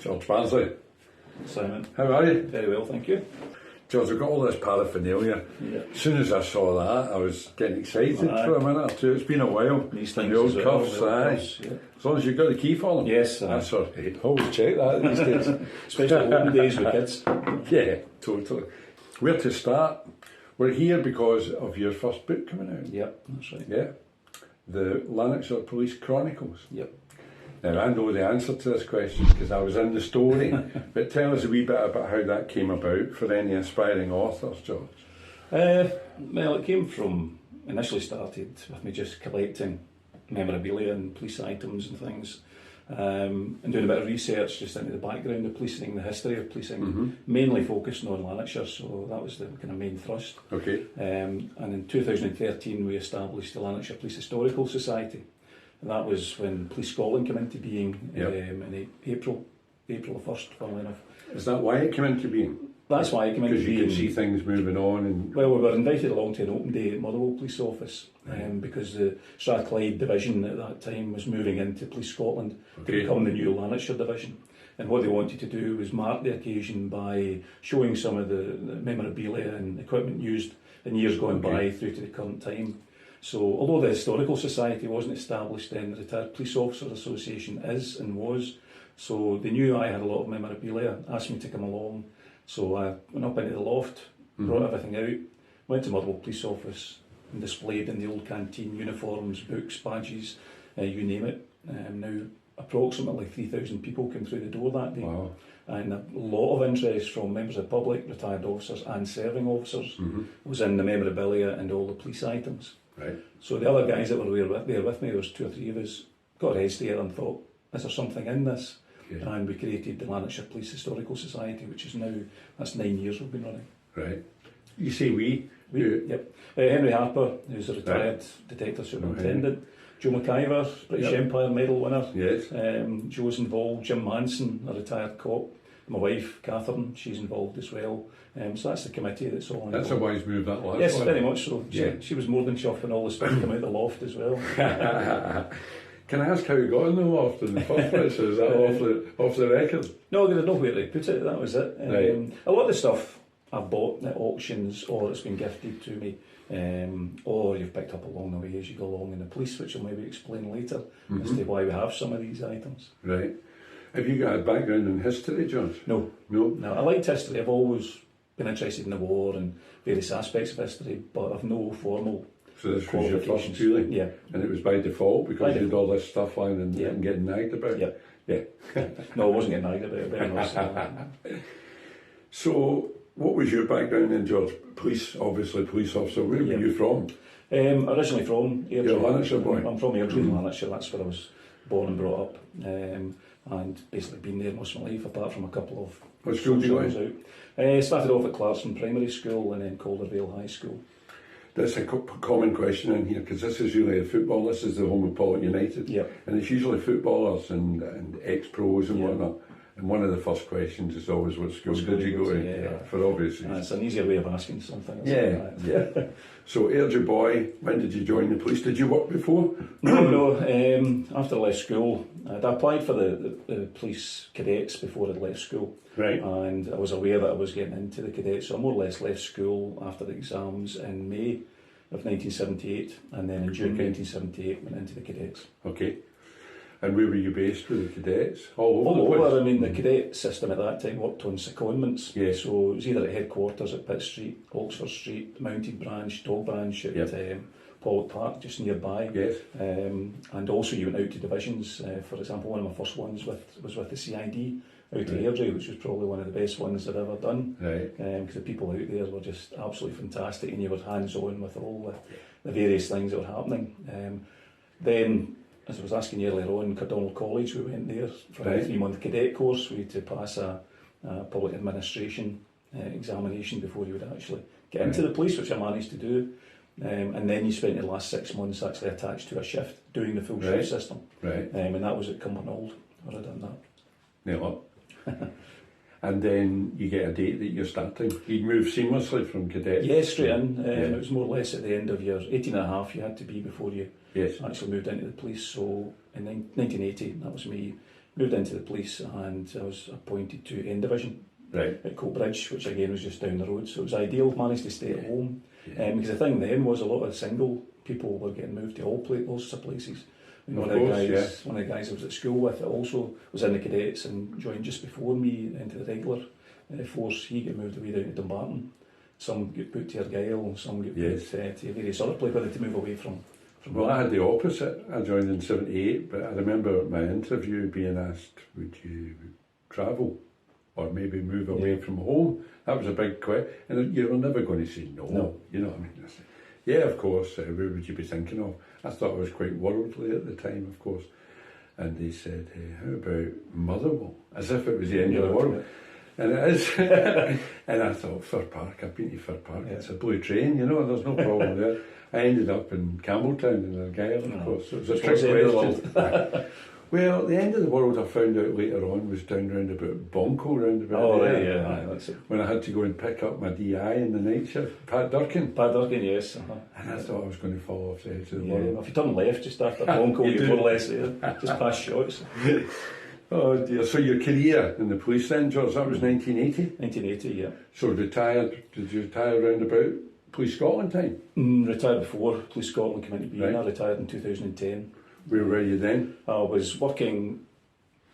George Barnsley. Simon. How are you? Very well, thank you. George, I've got all this paraphernalia. Yeah. As soon as I saw that, I was getting excited for a minute or two. It's been a while. These And things the old as well, cuffs, the old aye. cuffs, yeah. As long as you've got the key for them. Yes, That's all right. Always check that these days. especially olden days with kids. Yeah, totally. Where to start? We're here because of your first book coming out. Yep, that's right. Yeah. The Lanarkshire Police Chronicles. Yep. Now, I know the answer to this question because I was in the story, but tell us a wee bit about how that came about for any aspiring authors, George. Well, it came from, initially started with me just collecting memorabilia and police items and things, and doing a bit of research just into the background of policing, the history of policing, mainly focusing on Lanarkshire, so that was the kind of main thrust. Okay. And in 2013 we established the Lanarkshire Police Historical Society. And that was when Police Scotland came into being in April the 1st, funnily enough. Is that why it came into being? That's why it came into being. Because you could see things moving on. And well, we were invited along to an open day at Motherwell Police Office, because the Strathclyde division at that time was moving into Police Scotland to become the new Lanarkshire division. And what they wanted to do was mark the occasion by showing some of the memorabilia and equipment used in years gone by through to the current time. So, although the Historical Society wasn't established then, the Retired Police Officers Association is and was. So they knew I had a lot of memorabilia, asked me to come along. So I went up into the loft, brought everything out, went to Motherwell Police Office and displayed in the old canteen uniforms, books, badges, you name it. Now, approximately 3,000 people came through the door that day. wow. And a lot of interest from members of the public, retired officers and serving officers was in the memorabilia and all the police items. Right. So the other guys that were there with me, there was 2 or 3 of us, got heads together and thought, is there something in this? Yeah. And we created the Lanarkshire Police Historical Society, which is now, that's 9 years we've been running. Right. You say we? Yep. Henry Harper, who's a retired detective superintendent. Joe McIver, British Empire Medal winner. Yes. Joe's involved. Jim Manson, a retired cop. My wife, Catherine, she's involved as well. So that's the committee that's all involved. That's a wise move, that last Yes, one. very much so. Yeah. She was more than chuffed when all the stuff came out the loft as well. Can I ask how you got in the loft in the first place? Is that off the record? No, there's nowhere to put it, that was it. Right. A lot of the stuff I've bought at auctions, or it's been gifted to me, or you've picked up along the way as you go along in the police, which I'll maybe explain later as to why we have some of these items. Right. Have you got a background in history, George? No. I liked history. I've always been interested in the war and various aspects of history, but I've no formal. So this was your first feeling? Yeah. And it was by default because you did all this stuff lying and getting nagged about? Yeah. Yeah. No, I wasn't getting nagged about it, very much. So, what was your background in, George? Police, obviously, police officer. Where were you from? Originally from Airdrie. You're a Lanarkshire boy? I'm from Airdrie, Lanarkshire. That's where I was born and brought up. And basically been there most of my life, apart from a couple of... What school did you go to? Started off at Clarkson Primary School and then Caldervale High School. That's a common question in here because this is really a football. This is the home of Pollok United, and it's usually footballers and ex-pros and whatnot. And one of the first questions is always, what school did you go to? For obvious reasons. It's an easier way of asking something. Yeah. So, Airdrie boy, when did you join the police? Did you work before? No. After I left school, I'd applied for the police cadets before I'd left school. Right. And I was aware that I was getting into the cadets, so I more or less left school after the exams in May of 1978, and then in June 1978 went into the cadets. Okay. And where were you based with the cadets? All over the place? I mean, the cadet system at that time worked on secondments. Yeah. So it was either at headquarters at Pitt Street, Oxford Street, Mounted Branch, Dog Branch at Pollok Park, just nearby. Yes. And also you went out to divisions. For example, one of my first ones was with the CID out to Airdrie, which was probably one of the best ones I'd ever done. Right. Because the people out there were just absolutely fantastic, and you were hands-on with all the various things that were happening. Then, as I was asking you earlier on, Cardonald College, we went there for a 3-month cadet course. We had to pass a public administration examination before you would actually get into the police, which I managed to do. And then you spent the last 6 months actually attached to a shift, doing the full shift system. Right. And that was at Cumbernauld, where I'd done that. No. And then you get a date that you're starting. You'd move seamlessly from cadet? Yes, straight in. It was more or less at the end of your 18 and a half you had to be before you actually moved into the police. So in 1980, that was me, moved into the police, and I was appointed to N Division at Coatbridge, which again was just down the road, so it was ideal. Managed to stay at home, because the thing then was a lot of single people were getting moved to all sorts of places. One of the guys I was at school with that also was in the cadets and joined just before me into the regular force. He got moved away down to Dumbarton. Some got put to Argyll, some got put to various other places, whether to move away from. Well, I had the opposite. I joined in 78, but I remember my interview being asked, would you travel or maybe move away from home? That was a big question. And you were never going to say no. You know what I mean? I said, yeah, of course. Where would you be thinking of? I thought I was quite worldly at the time, of course. And they said, how about Motherwell? As if it was the end of the world. And it is. And I thought, Fir Park, I've been to Fir Park. It's a blue train, you know, there's no problem there. I ended up in Campbelltown in Argyll, of course. So it was a trick question. Well, the end of the world, I found out later on, was down round about Bonko, round about there. That's it. When I had to go and pick up my DI in the night shift, Pat Durkin, yes. And I thought I was going to fall off the edge of the world. If you turn left just after Bonko, you're more or less there, just past shots. Oh dear. So your career in the police then, George, that was 1980? 1980, yeah. So retired, did you retire round about Police Scotland time? Retired before Police Scotland came into being. I retired in 2010. Where were you then? I was working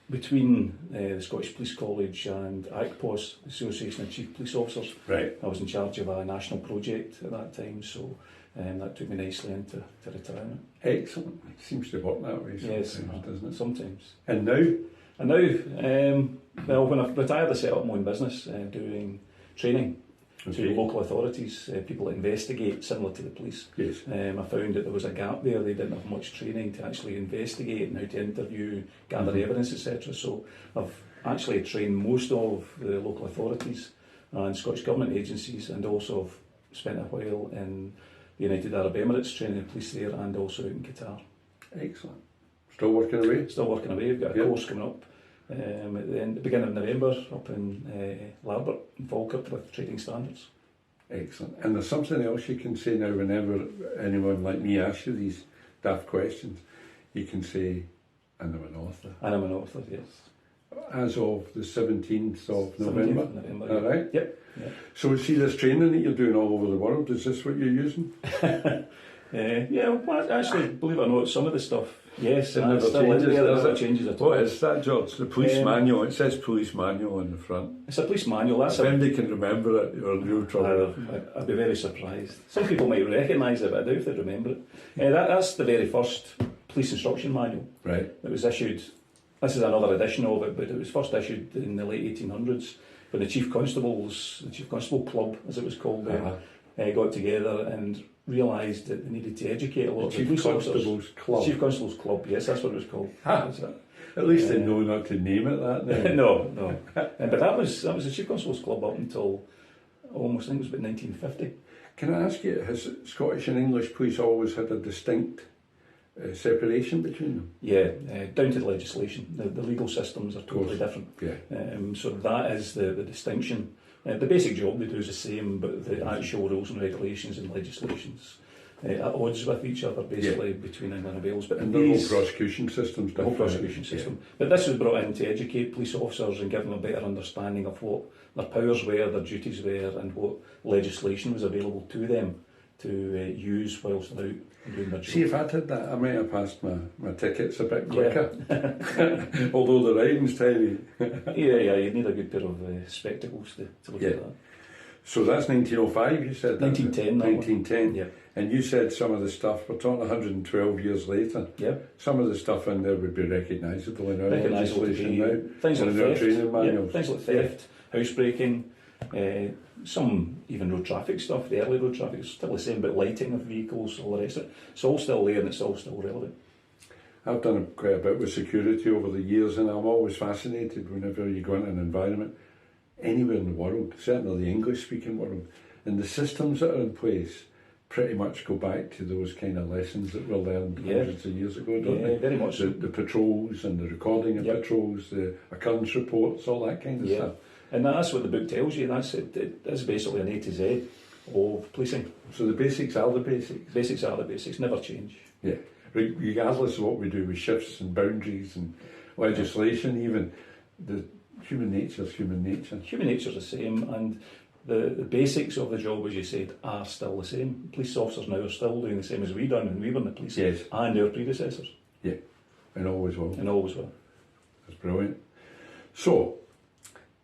between the Scottish Police College and ACPOS, the Association of Chief Police Officers. Right. I was in charge of a national project at that time, so that took me nicely into retirement. Excellent. It seems to work that way sometimes, doesn't it? Sometimes. And now? And now, well, when I retired, I set up my own business doing training to local authorities, people that investigate, similar to the police. Yes. I found that there was a gap there. They didn't have much training to actually investigate and how to interview, gather evidence, etc. So I've actually trained most of the local authorities and Scottish Government agencies, and also I've spent a while in the United Arab Emirates training the police there, and also out in Qatar. Excellent. Still working away? Still working away. We've got a course coming up at the beginning of November up in Larbert in Falkirk with trading standards. Excellent. And there's something else you can say now whenever anyone like me asks you these daft questions. You can say, and I'm an author. And I'm an author, yes. As of the 17th of November? 17th of November, all right? Yep. So see this training that you're doing all over the world, is this what you're using? Well, actually, believe it or not, some of the stuff, yes, it never still changes, in there, does it it? Changes at all. What is that, George? The police manual. It says police manual on the front. It's a police manual. That's if anybody can remember it, you're in real trouble. I'd be very surprised. Some people might recognise it, but I doubt if they'd remember it. That's the very first police instruction manual. Right. It was issued. This is another edition of it, but it was first issued in the late 1800s when the Chief Constable Club, as it was called, got together and realised that they needed to educate a lot of the police officers. Club. Chief Constable's Club, yes, that's what it was called. At least they know not to name it that now. No. But that was the Chief Constable's Club up until almost, I think it was about 1950. Can I ask you, has Scottish and English police always had a distinct separation between them? Yeah, down to the legislation. The legal systems are totally different. Yeah. So that is the distinction. The basic job they do is the same, but the actual rules and regulations and legislations are at odds with each other, basically, between England and Wales. But and the whole prosecution system's different. The whole prosecution system. But this was brought in to educate police officers and give them a better understanding of what their powers were, their duties were, and what legislation was available to them to use whilst they're out doing their job. See, if I did that, I might have passed my tickets a bit quicker. Although the writing's tiny. yeah, you need a good pair of spectacles to look at that. So that's 1905, you said? 1910. 1910. Yeah. And you said some of the stuff, we're talking 112 years later. Yeah. Some of the stuff in there would be recognisable in our legislation now. Things like theft. Training manuals. Things like theft, housebreaking, some even road traffic stuff. The early road traffic is still the same, but lighting of vehicles, all the rest of it. It's all still there and it's all still relevant. I've done quite a bit with security over the years, and I'm always fascinated whenever you go into an environment, anywhere in the world, certainly the English-speaking world, and the systems that are in place pretty much go back to those kind of lessons that were learned hundreds of years ago, don't they? Very much. The patrols and the recording of patrols, the occurrence reports, all that kind of stuff. And that's what the book tells you. That's basically an A to Z of policing. So the basics are the basics? Basics are the basics, never change. Yeah, regardless of what we do with shifts and boundaries and legislation, even the human nature is human nature. Human nature's the same, and the basics of the job, as you said, are still the same. Police officers now are still doing the same as we done when we were in the police, Yes. and our predecessors. Yeah, and always will. And always will. That's brilliant. So,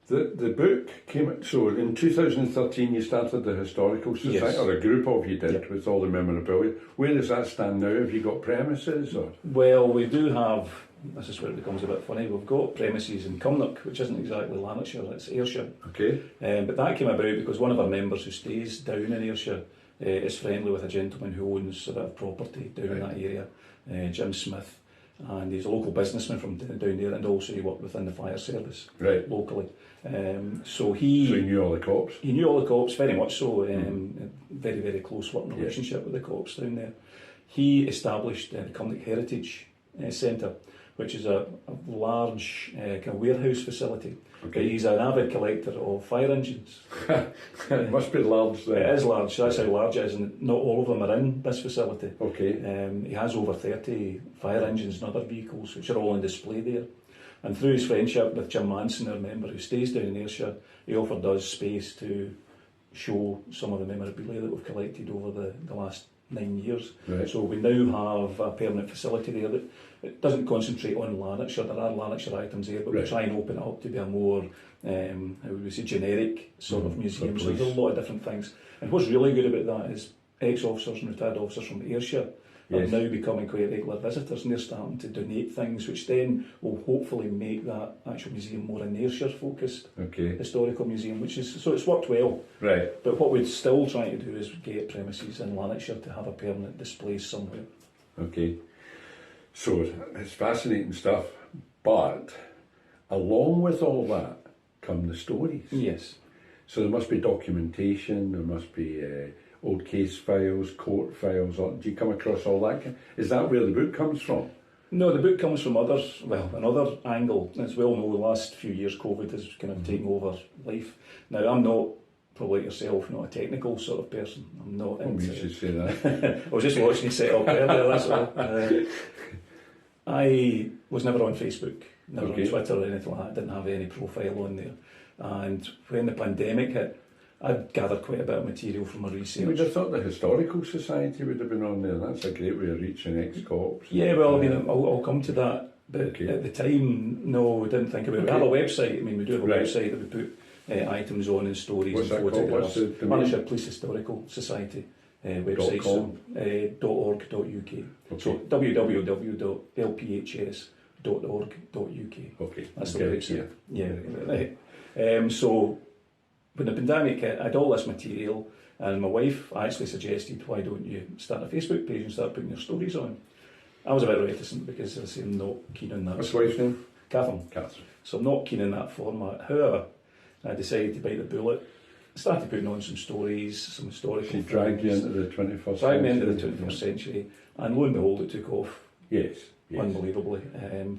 the book came. So in 2013, you started the Historical Society, Yes. or a group of you did, Yep. with all the memorabilia. Where does that stand now? Have you got premises or? Well, we do have. This is where it becomes a bit funny. We've got premises in Cumnock, which isn't exactly Lanarkshire, it's Ayrshire. Okay. But that came about because one of our members who stays down in Ayrshire is friendly with a gentleman who owns a bit of property down in Right. that area, Jim Smith, and he's a local businessman from down there, and also he worked within the fire service Right. locally. So So you knew all the cops. he knew all the cops very much so, a very, very close working Yeah. relationship with the cops down there. He established the Cumnock Heritage Centre, which is a large kind of warehouse facility. Okay. He's an avid collector of fire engines. It must be large then. It is large, that's how large it is, and not all of them are in this facility. Okay. He has over 30 fire engines and other vehicles, which are all on display there. And through his friendship with Jim Manson, our member who stays down in Ayrshire, he offered us space to show some of the memorabilia that we've collected over the last 9 years. Right. So we now have a permanent facility there that it doesn't concentrate on Lanarkshire. There are Lanarkshire items there, but Right. we try and open it up to be a more, how would we say, generic sort of museum. for So there's a police. lot of different things. And what's really good about that is ex-officers and retired officers from Ayrshire Yes. are now becoming quite regular visitors, and they're starting to donate things, which then will hopefully make that actual museum more an Ayrshire focused Okay. historical museum, which is, so it's worked well. Right. But what we're still trying to do is get premises in Lanarkshire to have a permanent display somewhere. Okay. So it's fascinating stuff, but along with all that come the stories. Yes. So there must be documentation, there must be old case files, court files. Do you come across all that? Is that where the book comes from? No, the book comes from another angle. As we all know, the last few years COVID has kind of taken over life. Now, I'm not, probably like yourself, not a technical sort of person. I'm not Oh, you into... should say that. I was just watching you set up earlier, that's all. I was never on Facebook, never Okay. on Twitter or anything like that. I didn't have any profile on there. And when the pandemic hit, I'd gathered quite a bit of material from my You research. would have thought the Historical Society would have been on there. That's a great way of reaching ex-cops. Yeah, well, I mean, I'll come to that. But Okay. at the time, no, we didn't think about it. We have a website. I mean, we do have a Right. website that we put items on and stories What's and that called? What's photographs. the domain? Lanarkshire Police Historical Society website. .com? .org.uk. Okay. So www.lphs.org.uk. Okay. That's I'll the get it website. here. Yeah. So when the pandemic hit, I had all this material, and my wife actually suggested, why don't you start a Facebook page and start putting your stories on? I was a bit reticent because, as I say, I'm not keen on that. What's the wife's name? Catherine. Catherine. So I'm not keen on that format. However, I decided to bite the bullet. Started putting on some stories, some historical She dragged you things. into the 21st Dragged me century. into the 21st century, and lo and behold, it took off Yes. Yes. unbelievably,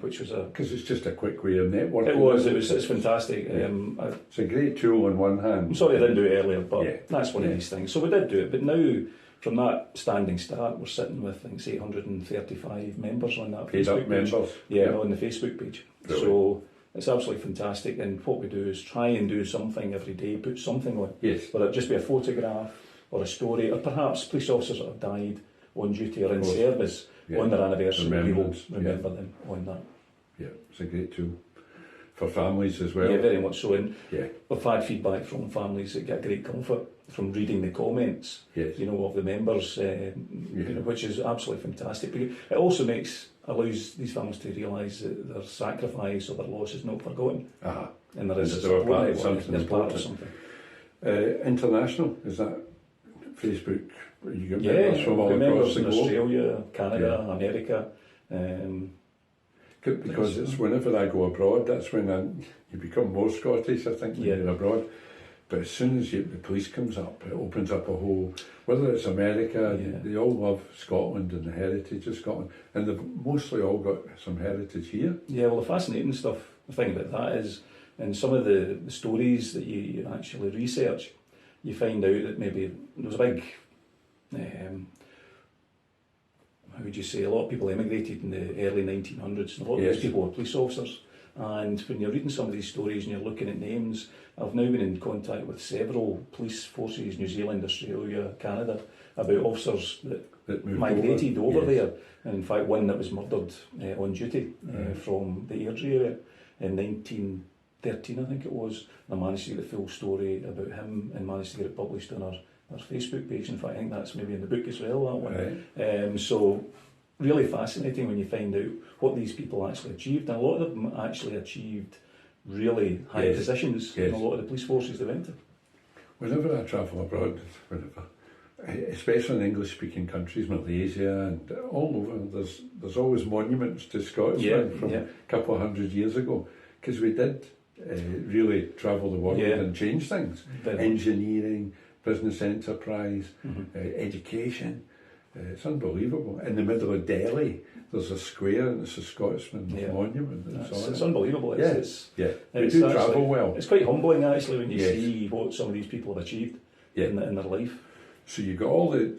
which was a... Because it's just a quick way of networking. It's fantastic. Yeah. I'm It's a great tool on one hand. sorry I didn't do it earlier, but Yeah. that's one of Yeah. these things. So we did do it, but now, from that standing start, we're sitting with, I think, 835 members on that Paid Facebook up page. members. Yeah, on the Facebook page. Brilliant. So it's absolutely fantastic, and what we do is try and do something every day, put something on, Yes. whether it just be a photograph or a story, or perhaps police officers that have died on duty or in course. service Yeah. on their anniversary. We will Remembrance, remember them on that. Yeah. It's a great tool for families as well. Yeah, very much so. And Yeah. we've had feedback from families that get great comfort from reading the comments, Yes. you know, of the members, you know, which is absolutely fantastic. Because it also allows these families to realise that their sacrifice or their loss is not forgotten, Ah. and there is a And they're support part of network, something they're part of important. something. International, is that Facebook? You get Yeah, members from all members across the in globe. Australia, Canada, Yeah. America. Because it's whenever I go abroad, that's when you become more Scottish, I think, when Yeah. you're abroad. But as soon as the police comes up, it opens up a whole, whether it's America, Yeah. they all love Scotland and the heritage of Scotland. And they've mostly all got some heritage here. Yeah, well, the fascinating stuff, the thing about that is, in some of the stories that you actually research, you find out that maybe there was a big, how would you say, a lot of people emigrated in the early 1900s, and a lot of Yes. these people were police officers. And when you're reading some of these stories and you're looking at names, I've now been in contact with several police forces, New Zealand, Australia, Canada, about officers that migrated over yes. there. And in fact, one that was murdered on duty from the Airdrie area in 1913, I think it was. And I managed to get the full story about him and managed to get it published on our Facebook page. In fact, I think that's maybe in the book as well, that one. Right. So really fascinating when you find out what these people actually achieved. And a lot of them actually achieved really high positions in a lot of the police forces they went to. Whenever I travel abroad, especially in English-speaking countries, Malaysia and all over, there's always monuments to Scotsmen from a couple of hundred years ago, because we did really travel the world and change things. Engineering, business enterprise, education. It's unbelievable. In the middle of Delhi, there's a square and it's a Scotsman monument. It's unbelievable. We do travel well. It's quite humbling actually when you see what some of these people have achieved in their life. So you've got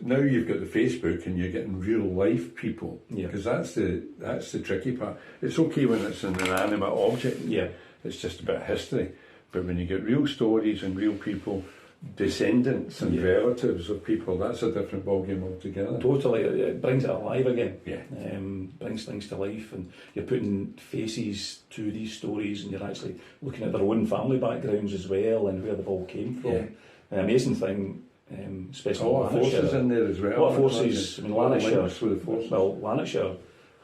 now you've got the Facebook and you're getting real life people, because that's the tricky part. It's okay when it's an inanimate object, it's just a bit of history, but when you get real stories and real people, descendants and relatives of people, that's a different ballgame altogether. Totally, it brings it alive again. Brings things to life, and you're putting faces to these stories, and you're actually looking at their own family backgrounds as well and where they've all came from. An amazing thing, especially a lot of forces in there as well. A lot of forces. I mean, Lanarkshire. Lanarkshire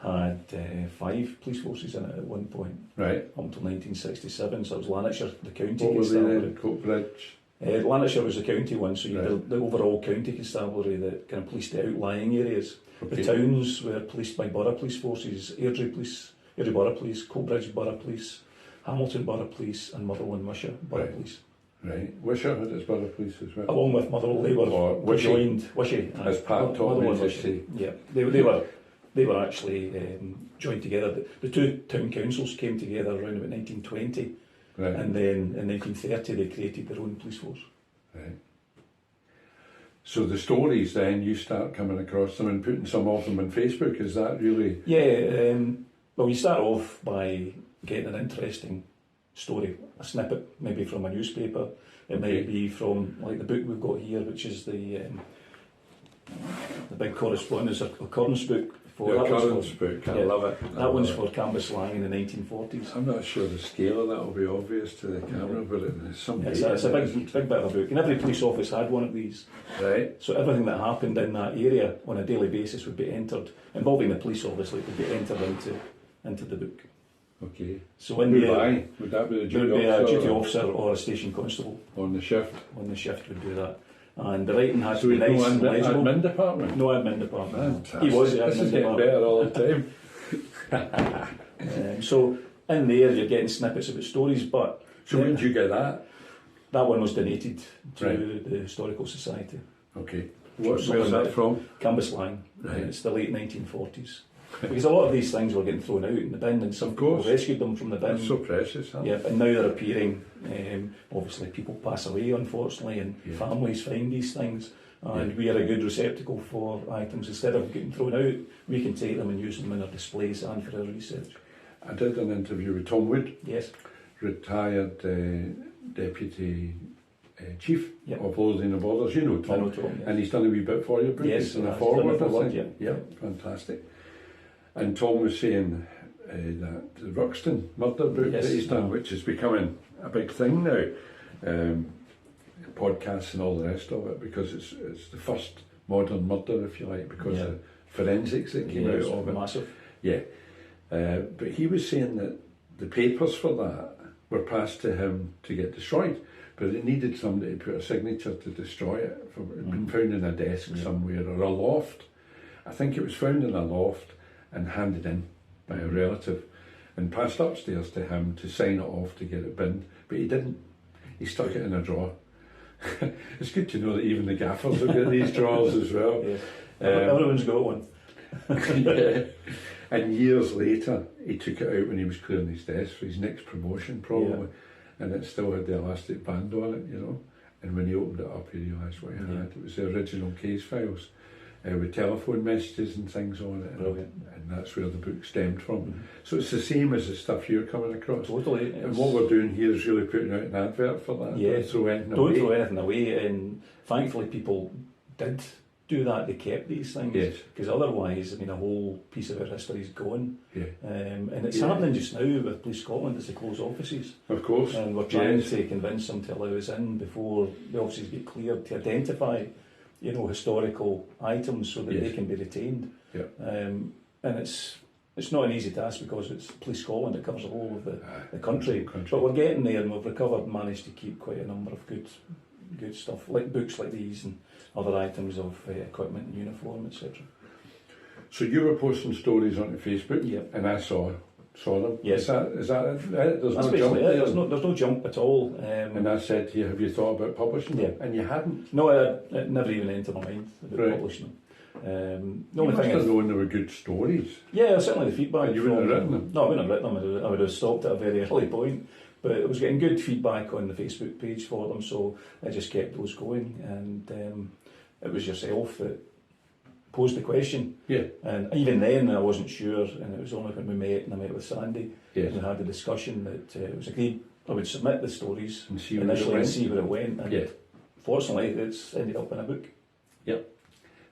had 5 police forces in it at one point, right, up until 1967. So it was Lanarkshire, the county. What were they then? Coatbridge. Lanarkshire was the county one, so you had the overall county constabulary that kind of policed the outlying areas. The towns were policed by borough police forces: Airdrie Borough Police, Coatbridge Borough Police, Hamilton Borough Police, and Motherwell and Wishaw Borough Police. Right, Wishaw had its borough police as well. Along with Motherwell, they were joined. Wishaw, as Pat taught me to say. Yeah, they were actually joined together. The two town councils came together around about 1920. Right. And then in 1930 they created their own police force. Right. So the stories then, you start coming across them and putting some of them on Facebook, is that really? Yeah, well, you start off by getting an interesting story, a snippet maybe from a newspaper. It might be from like the book we've got here, which is the big correspondence, accordance book. The occurrence book, I love it. That one's for canvas slang in the 1940s. I'm not sure the scale of that will be obvious to the camera, but it's something. It's a big bit of a book, and every police office had one of these. Right. So everything that happened in that area on a daily basis would be entered, involving the police obviously, would be entered into the book. Okay. So in the would that be a duty officer or a station constable on the shift? On the shift would do that. And the writing has to be no nice and legible. Admin department? No admin department. Fantastic. He was the admin This is getting department. better all the time. So in there you're getting snippets about stories, but... So when did you get that? That one was donated to the Historical Society. Okay. Where's that from? Cambuslang. Right. It's the late 1940s. Because a lot of these things were getting thrown out in the bin, and some people rescued them from the bin. That's so precious, huh? Yeah, and now they're appearing. Obviously, people pass away, unfortunately, and families find these things. And we are a good receptacle for items. Instead of getting thrown out, we can take them and use them in our displays and for our research. I did an interview with Tom Wood, retired deputy chief of Loathing the Borders. You know Tom. I know Tom, and he's done a wee bit for you, Bruce. Yes, in a forward, I think. Yeah, Fantastic. And Tom was saying that the Ruxton murder book that he's done, which is becoming a big thing now, podcasts and all the rest of it, because it's the first modern murder, if you like, because of forensics that came out of it. Massive. Yeah. But he was saying that the papers for that were passed to him to get destroyed, but it needed somebody to put a signature to destroy it. It had been found in a desk somewhere, or a loft. I think it was found in a loft and handed in by a relative and passed upstairs to him to sign it off to get it binned, but he didn't. He stuck it in a drawer. It's good to know that even the gaffers have got these drawers as well. Everyone's got one. And years later he took it out when he was clearing his desk for his next promotion probably, and it still had the elastic band on it, you know, and when he opened it up he realised what he had. It was the original case files. with telephone messages and things on it. Brilliant. And that's where the book stemmed from. So it's the same as the stuff you're coming across. Totally. And what we're doing here is really putting out an advert for that. Yeah. Don't throw anything Don't away. throw anything away, and thankfully people did do that. They kept these things, Yes. because otherwise, I mean, a whole piece of our history is gone. Yeah. And it's happening just now with Police Scotland as they close offices. Of course. And we're trying to convince them to allow us in before the offices get cleared to identify, historical items so that they can be retained. Yeah. And it's not an easy task because it's Police Scotland, it covers the whole of the country. But we're getting there, and we've recovered and managed to keep quite a number of good stuff, like books like these and other items of equipment and uniform, etc. So you were posting stories onto Facebook, and I saw them. Yes. Is that it? There's That's no basically jump it. there. There's no jump at all. And I said to you, have you thought about publishing them? And you hadn't. No, it never even entered my mind about publishing them. The only You must thing have known they were good stories. Yeah, certainly the feedback. You wouldn't have written them? No, I wouldn't have written them. I would have stopped at a very early point. But it was getting good feedback on the Facebook page for them, so I just kept those going. And it was yourself that posed the question. Yeah. And even then I wasn't sure, and it was only when we met, and I met with Sandy, Yes. and we had the discussion that it was agreed I would submit the stories And see initially where it and went. see where it went. And fortunately, it's ended up in a book. Yep.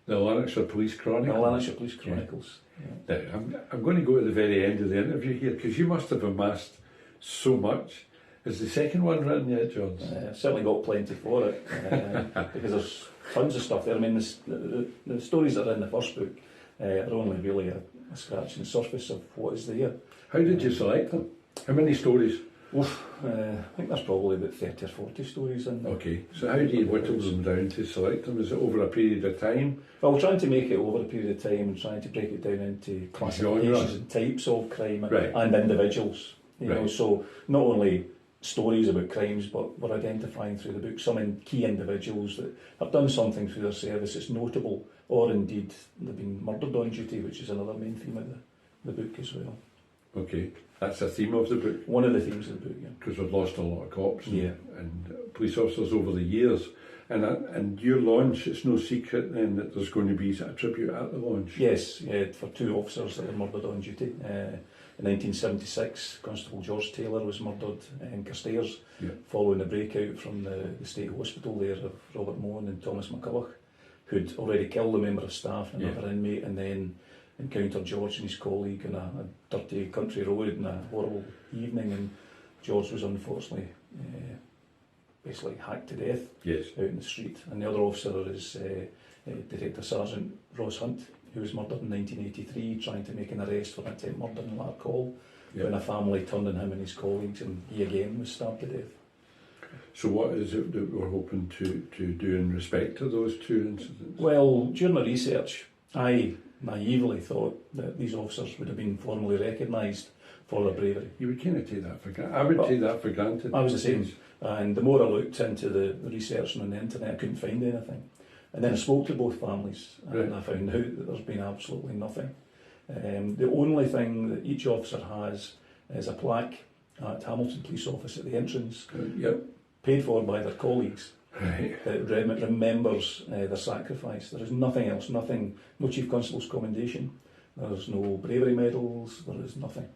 The Lanarkshire Police Chronicles. The Lanarkshire Police Chronicles. Now, I'm going to go to the very end of the interview here, because you must have amassed so much. Is the second one written yet, John? Certainly got plenty for it, because there's tons of stuff there. I mean, the stories that are in the first book are only really a scratch on the surface of what is there. How did you select them? How many stories? I think there's probably about 30 or 40 stories in there. Okay, so how do you whittle them down to select them? Is it over a period of time? Well, we're trying to make it over a period of time and trying to break it down into classifications and types of crime and individuals. You know, so not only stories about crimes, but we're identifying through the book some key individuals that have done something through their service that's notable, or indeed they've been murdered on duty, which is another main theme of the book as well. Okay, that's the theme of the book. One of the themes of the book, yeah. Because we've lost a lot of cops and police officers over the years. And your launch, it's no secret then that there's going to be a tribute at the launch. Yes, for two officers that were murdered on duty. In 1976, Constable George Taylor was murdered in Carstairs following a breakout from the state hospital there of Robert Mohan and Thomas McCulloch, who'd already killed a member of staff and another inmate, and then encountered George and his colleague on a dirty country road in a horrible evening, and George was unfortunately basically hacked to death out in the street. And the other officer is Detective Sergeant Ross Hunt, who was murdered in 1983, trying to make an arrest for an attempt murder in Larkhall, when a family turned on him and his colleagues, and he again was stabbed to death. So what is it that we're hoping to do in respect to those two incidents? Well, during the research, I naively thought that these officers would have been formally recognised for their bravery. You would kind of take that for granted. I would take that for granted. I was the same. And the more I looked into the research on the internet, I couldn't find anything. And then I spoke to both families, and I found out that there's been absolutely nothing. The only thing that each officer has is a plaque at Hamilton Police Office at the entrance, paid for by their colleagues, that remembers their sacrifice. There is nothing else, no Chief Constable's commendation, there's no bravery medals, there is nothing.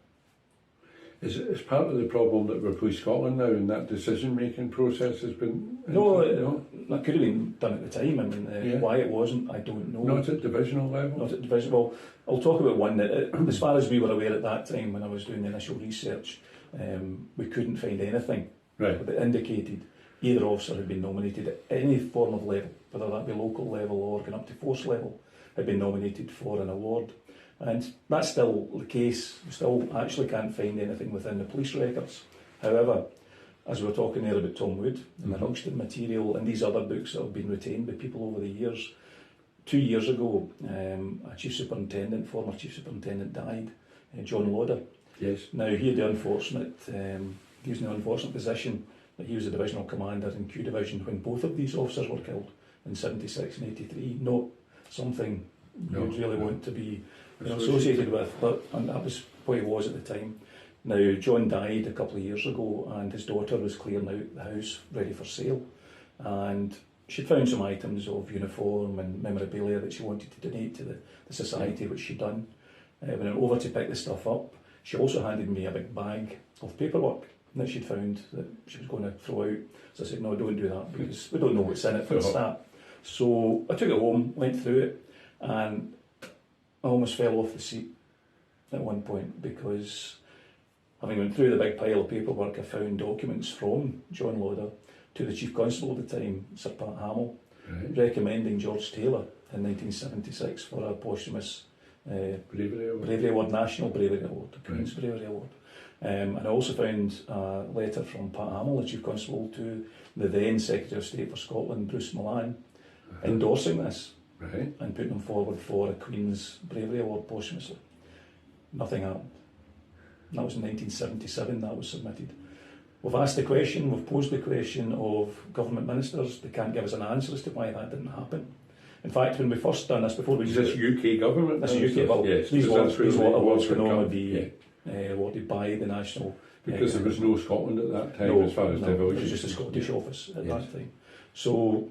Is part of the problem that we're Police Scotland now, and that decision-making process has been... No, that could have been done at the time. I mean, why it wasn't, I don't know. Not at divisional level? Not at divisional. Well, I'll talk about one that, as far as we were aware at that time when I was doing the initial research, we couldn't find anything that indicated either officer had been nominated at any form of level, whether that be local level or going up to force level, had been nominated for an award. And that's still the case. We still actually can't find anything within the police records. However, as we were talking there about Tom Wood and the Rugston material and these other books that have been retained by people over the years, 2 years ago, a former chief superintendent died, John Lauder. Yes. Now he was in the unfortunate position that he was a divisional commander in Q Division when both of these officers were killed in 76 and 83. Not something you would really want to be associated with, and that was what he was at the time. Now, John died a couple of years ago, and his daughter was clearing out the house ready for sale, and she'd found some items of uniform and memorabilia that she wanted to donate to the society, which she'd done. When I went over to pick the stuff up, she also handed me a big bag of paperwork that she'd found that she was going to throw out. So I said, no, don't do that, because we don't know what's in it for a start. So I took it home, went through it, and I almost fell off the seat at one point, because having went through the big pile of paperwork, I found documents from John Lauder to the Chief Constable at the time, Sir Pat Hamill, recommending George Taylor in 1976 for a posthumous Bravery Award, National Bravery Award, the Queen's Bravery Award. And I also found a letter from Pat Hamill, the Chief Constable, to the then Secretary of State for Scotland, Bruce Milan, endorsing this and putting him forward for a Queen's Bravery Award posthumously. Nothing happened. That was in 1977 that was submitted. We've asked the question, we've posed the question of government ministers. They can't give us an answer as to why that didn't happen. In fact, when we first done this, before we... Is this UK government? This is UK, well, yes, these awards can only be awarded by the national... Because there was no Scotland at that time, as far as devolution. It was just a Scottish office at that time. So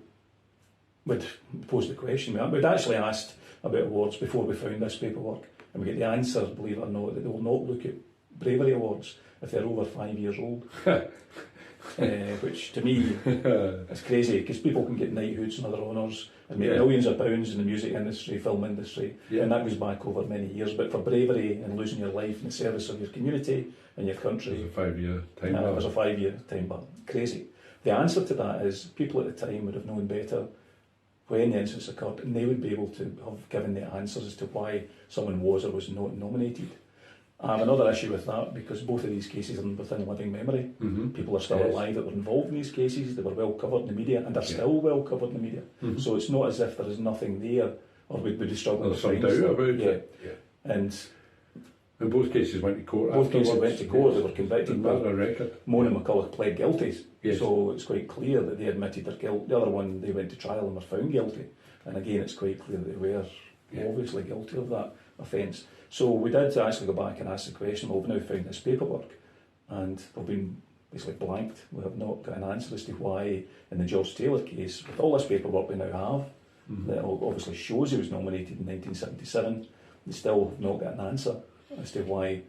we'd posed the question. We'd actually asked about awards before we found this paperwork, and we get the answer, believe it or not, that they will not look at bravery awards if they're over 5 years old. Which to me is crazy, because people can get knighthoods and other honours and make millions of pounds in the music industry, film industry, and that goes back over many years. But for bravery and losing your life in the service of your community and your country, there's a 5 year time bar. There's a 5 year time bar. Crazy. The answer to that is people at the time would have known better when the incidents occurred, and they would be able to have given the answers as to why someone was or was not nominated. I have another issue with that, because both of these cases are within living memory. People are still alive that were involved in these cases. They were well covered in the media, and are still well covered in the media. So it's not as if there is nothing there, or would be struggling to find some doubt about it. And both cases went to court. Both cases went to court. They were convicted. But record. Mona McCulloch pled guilty, so it's quite clear that they admitted their guilt. The other one, they went to trial and were found guilty. And again, it's quite clear that they were obviously guilty of that offence. So we did actually go back and ask the question. Well, we've now found this paperwork, and we've been basically blanked. We have not got an answer as to why, in the George Taylor case, with all this paperwork we now have, that obviously shows he was nominated in 1977, we still have not got an answer as to why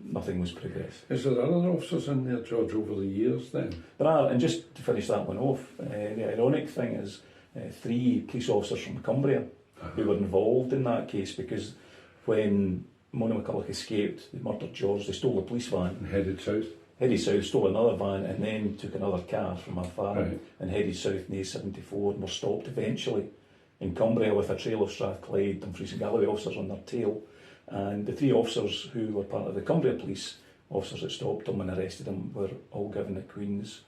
nothing was progressed. Is there other officers in there, George, over the years then? There are, and just to finish that one off, the ironic thing is 3 police officers from Cumbria who were involved in that case, because when Mona McCulloch escaped, they murdered George, they stole the police van. And headed south, stole another van, and then took another car from a farm and headed south in the A74, and were stopped eventually in Cumbria with a trail of Strathclyde, Dumfries and Galloway officers on their tail. And the 3 officers who were part of the Cumbria police, officers that stopped them and arrested them, were all given the Queen's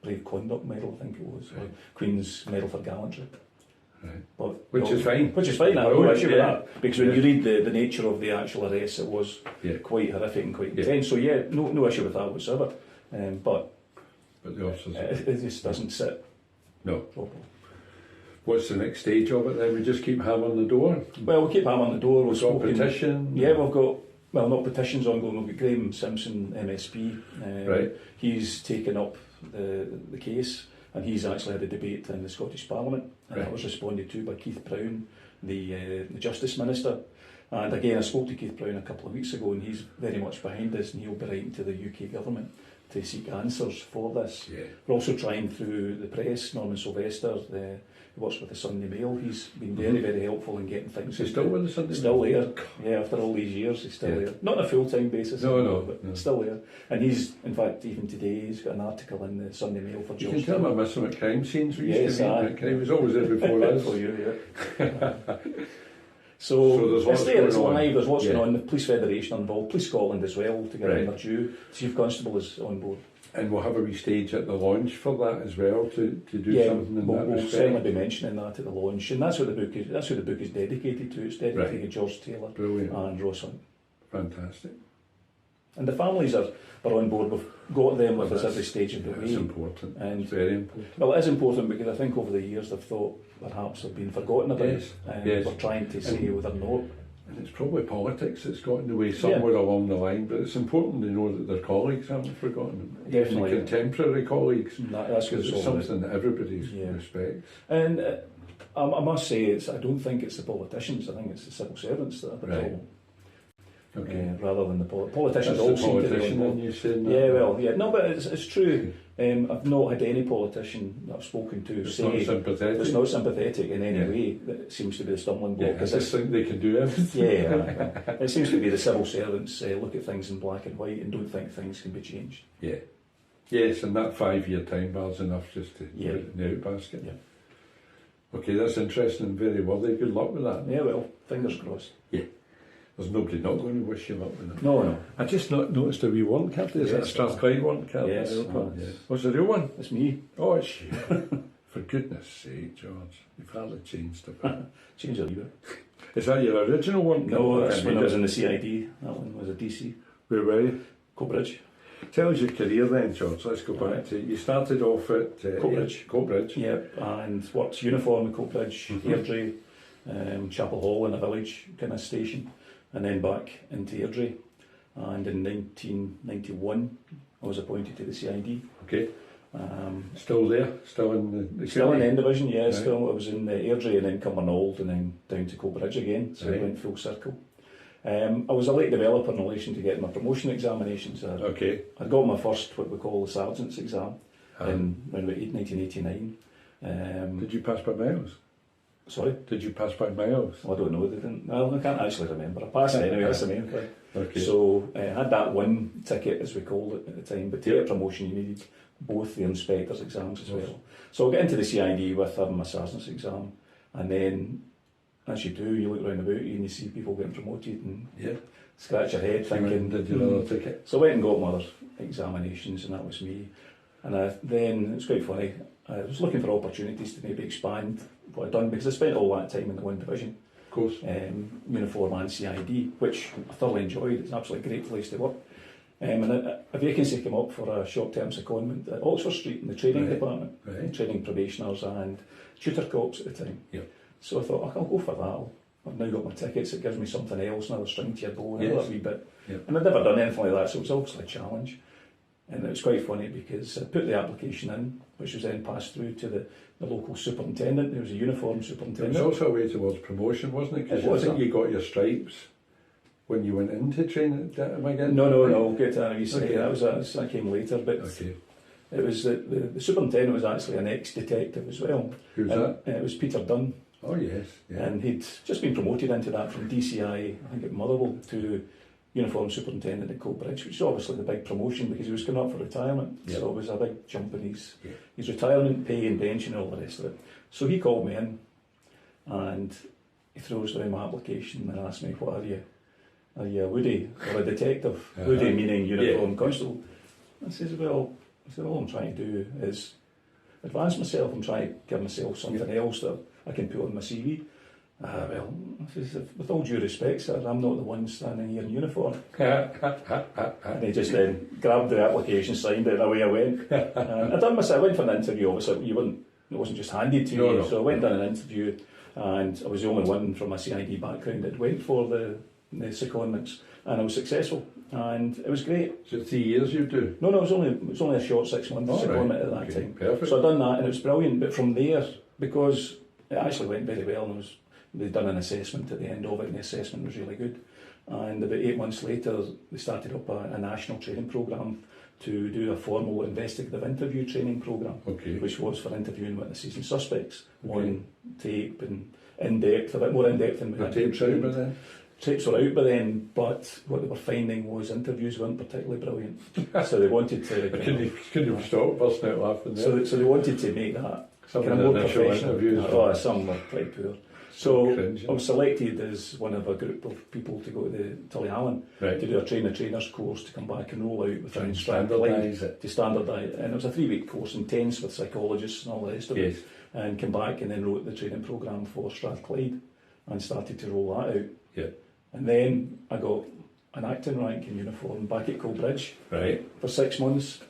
Brave Conduct Medal, I think it was, or Queen's Medal for Gallantry. But, which is fine. Which is fine, I have no issue with that. Because when you read the nature of the actual arrest, it was quite horrific and quite intense. So no issue with that whatsoever. But the officers... it just doesn't sit properly. What's the next stage of it then? We just keep hammering the door? Well, we'll keep hammering the door. We've got a petition? Yeah, we've got... Well, not petitions ongoing. We've got Graham Simpson, MSP. He's taken up the case, and he's actually had a debate in the Scottish Parliament, and that was responded to by Keith Brown, the Justice Minister. And again, I spoke to Keith Brown a couple of weeks ago, and he's very much behind this, and he'll be writing to the UK government to seek answers for this. We're also trying through the press. Norman Sylvester, who works with the Sunday Mail, he's been very, very helpful in getting things. He's still with the Sunday Mail? Still there. Yeah, after all these years, he's still there. Not on a full-time basis, but still there. And he's, in fact, even today, he's got an article in the Sunday Mail for George. You can tell I miss him at crime scenes. We used to meet. He was always there before us. For you, So it's there, it's live, there's lots going on. The Police Federation are involved, Police Scotland as well, to get in their due. Chief Constable is on board. And we'll have a wee stage at the launch for that as well, to do something in that respect. We'll certainly be mentioning that at the launch, and that's what the book is. That's what the book is dedicated to. It's dedicated to George Taylor and Ross Hunt. Fantastic. And the families are on board. We've got them with us every stage of the way. It's important. And it's very important. Well, it is important, because I think over the years they've thought perhaps they've been forgotten about. We're trying to say whether or not And it's probably politics that's got in the way somewhere along the line, but it's important to know that their colleagues haven't forgotten them. Definitely. Even contemporary colleagues. That's because it's something that everybody respects. And I must say, I don't think it's the politicians, I think it's the civil servants that are the problem. Okay. Rather than the politicians. That's all the seem to politician be in you saying that? Yeah, well, yeah. No, but it's true. I've not had any politician that I've spoken to It's say not sympathetic. it's not sympathetic in any way. That seems to be the stumbling block. Yeah, I just think they can do everything. Yeah, it seems to be the civil servants look at things in black and white and don't think things can be changed. Yeah. Yes, and that 5-year time bar's enough just to put it in the outbasket. Yeah. Okay, that's interesting and very worthy. Good luck with that. Yeah, well, fingers crossed. Yeah. There's nobody not going to wish you luck with that. No. I just noticed a wee warrant card. Is that a Strathclyde warrant card? Yes. What's the real one? It's me. Oh, it's you. For goodness sake, George. You've hardly changed a bit. Change a little bit. Is that your original warrant card? No, that's when I was in the CID. That one was a DC. Where were you? Coatbridge. Tell us your career then, George. Let's go back to you. Started off at Coatbridge. Yep, and worked uniform at Coatbridge, Airdrie, Chapel Hall in a village kind of station, and then back into Airdrie. And in 1991, I was appointed to the CID. Okay. Still there? Still in the Still in N Division, yeah. Right. Still, I was in Airdrie and then Cumbernauld and then down to Coatbridge again. So I went full circle. I was a late developer in relation to getting my promotion examinations. I got my first, what we call the sergeant's exam, in around 1989. Did you pass by miles? Sorry? Did you pass by miles? Well, I don't know. They didn't. Well, I can't actually remember. I passed anyway. That's the main thing. Okay. So I had that one ticket, as we called it at the time. But to get promotion, you needed both the inspector's exams as well. So I got into the CID with having my sergeant's exam, and then, as you do, you look around about you and you see people getting promoted and scratch your head thinking, did you another ticket? So I went and got my other examinations, and that was me. And then, it's quite funny, I was looking for opportunities to maybe expand what I'd done, because I spent all that time in the one division. Of course. Uniform and CID, which I thoroughly enjoyed. It's an absolutely great place to work. And a vacancy came up for a short-term secondment at Oxford Street in the training department, training probationers and tutor cops at the time. Yep. So I thought, I'll go for that. I've now got my tickets, it gives me something else, another string to your bow, another wee bit. Yep. And I'd never done anything like that, so it was obviously a challenge. And it was quite funny because I put the application in, which was then passed through to the local superintendent. There was a uniform superintendent. It was also a way towards promotion, wasn't it? Because I think you got your stripes when you went into training. Am I getting No, get to that. That came later, but it was the superintendent was actually an ex-detective as well. Who's that? It was Peter Dunn. Oh yes, and he'd just been promoted into that from DCI, I think at Motherwell, to uniform superintendent at Coatbridge, which is obviously the big promotion because he was coming up for retirement. Yep. So it was a big jump in his retirement pay and pension and all the rest of it. So he called me in and he throws down my application and asked me, what are you? Are you a Woody or a detective? Woody meaning uniform constable. I said, well, all I'm trying to do is advance myself. I'm trying to give myself something else that I can put on my CV. Well, with all due respect, sir, I'm not the one standing here in uniform. And he just then grabbed the application, signed it, and away I went. I went for an interview, obviously, it wasn't just handed to you, so I went and done an interview, and I was the only one from my CID background that went for the secondments, and I was successful, and it was great. So 3 years you do? No, it was only a short 6 months secondment at that time. Perfect. So I done that, and it was brilliant, but from there, because it actually went very well, and they'd done an assessment at the end of it, and the assessment was really good. And about 8 months later, they started up a national training programme to do a formal investigative interview training programme, which was for interviewing witnesses and suspects on tape and in-depth, a bit more in-depth than we had. The tapes out by then? Tapes were out by then, but what they were finding was interviews weren't particularly brilliant. So they wanted to... Couldn't you stop bursting out laughing there? So they wanted to make that some kind of more professional. Interviews. Some were quite poor. So I was selected as one of a group of people to go to the Tullyallen to do a trainers course to come back and roll out within standardise it. To standardise it. And it was a 3-week course, intense with psychologists and all the rest of it. And come back and then wrote the training programme for Strathclyde and started to roll that out. Yeah. And then I got an acting rank in uniform back at Coatbridge for 6 months.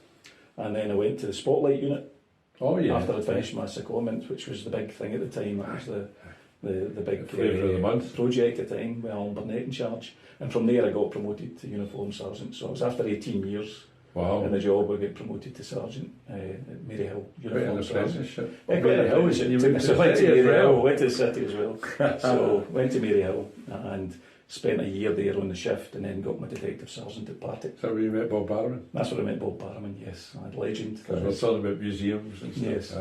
And then I went to the Spotlight unit after I finished my secondment, which was the big thing at the time. That was the big flavour of the month project at the time with Alan Burnett in charge. And from there I got promoted to uniform sergeant. So it was after 18 years in the job I got promoted to sergeant at Maryhill. Uniform sergeant. Quite Maryhill. So went to Maryhill, went to the city as well. So went to Maryhill and spent a year there on the shift, and then got my detective sergeant at Partick. Is that where you met Bob Barrowman? That's where I met Bob Barrowman, yes. Legend. Because we're talking about museums and stuff. Yes.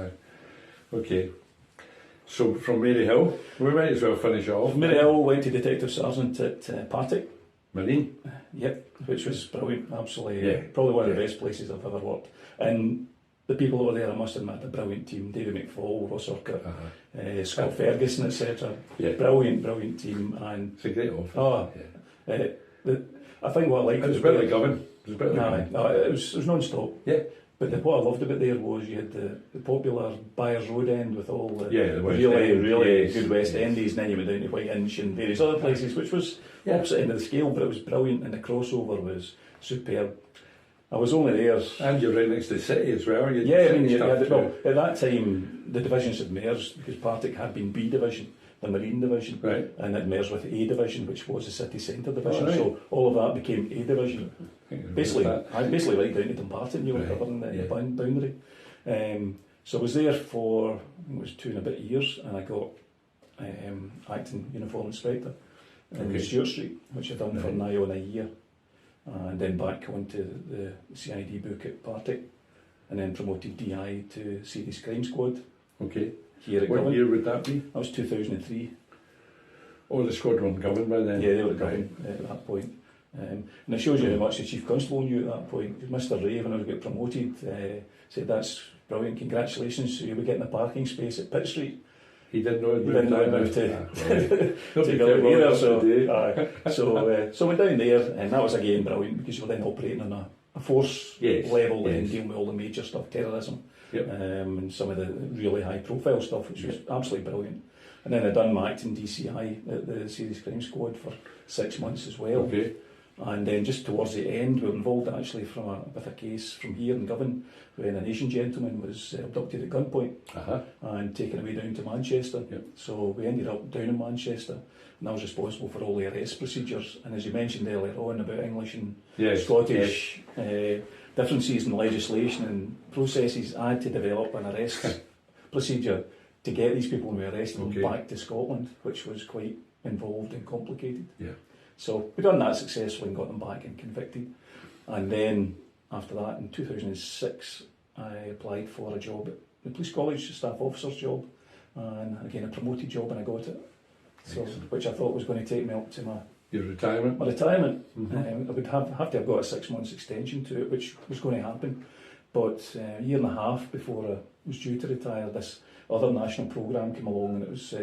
Okay. So from Maryhill, we might as well finish off. From Maryhill, went to detective sergeant at Partick. Marine? Yep, which was brilliant, absolutely. Probably one of the best places I've ever worked. And the people over there, I must admit, a brilliant team. David McFall, Ross Urquhart, Scott Ferguson, etc. Brilliant team. And it's a great office. I think what I liked it was a bit like Govan. It was non-stop. Yeah. But what I loved about there was you had the popular Byers Road end with all the really good West Endies, and then you went down to White Inch and various other places, which was opposite end of the scale, but it was brilliant, and the crossover was superb. I was only there. And you're right next to the city as well. At that time the divisions had merged because Partick had been B division, the Marine division, and it merged with A division, which was the city centre division. So all of that became A division. Basically right down to Dumbarton, you were covering the boundary. So I was there for, I think it was 2 and a bit years, and I got acting uniform inspector in Stewart Street, which I'd done for nigh on a year. And then back onto the CID book at Partick, and then promoted DI to Serious Crime Squad. Okay. Here at What year would that be? That was 2003. Oh, the squad weren't governed by then? Yeah, they were governed at that point. And it shows you how much the Chief Constable knew at that point. Mr. Ray, when I was getting promoted, said, "That's brilliant, congratulations, so you'll be getting a parking space at Pitt Street." He didn't know it moved to So went down there, and that was again brilliant because you were then operating on a force level and dealing with all the major stuff, terrorism, and some of the really high profile stuff, which was absolutely brilliant. And then I'd done my acting DCI at the Serious Crime Squad for 6 months as well. And then just towards the end, we were involved actually with a case from here in Govan when an Asian gentleman was abducted at gunpoint and taken away down to Manchester. So we ended up down in Manchester, and I was responsible for all the arrest procedures. And as you mentioned earlier on about English and Scottish differences in legislation and processes, I had to develop an arrest procedure to get these people when we arrested them back to Scotland, which was quite involved and complicated. So we done that successfully and got them back and convicted. And then after that, in 2006, I applied for a job at the Police College, a staff officer's job, and again a promoted job, and I got it. So, which I thought was going to take me up to my retirement. My retirement. I would have to have got a 6 months extension to it, which was going to happen. But a year and a half before I was due to retire, this other national programme came along, and it was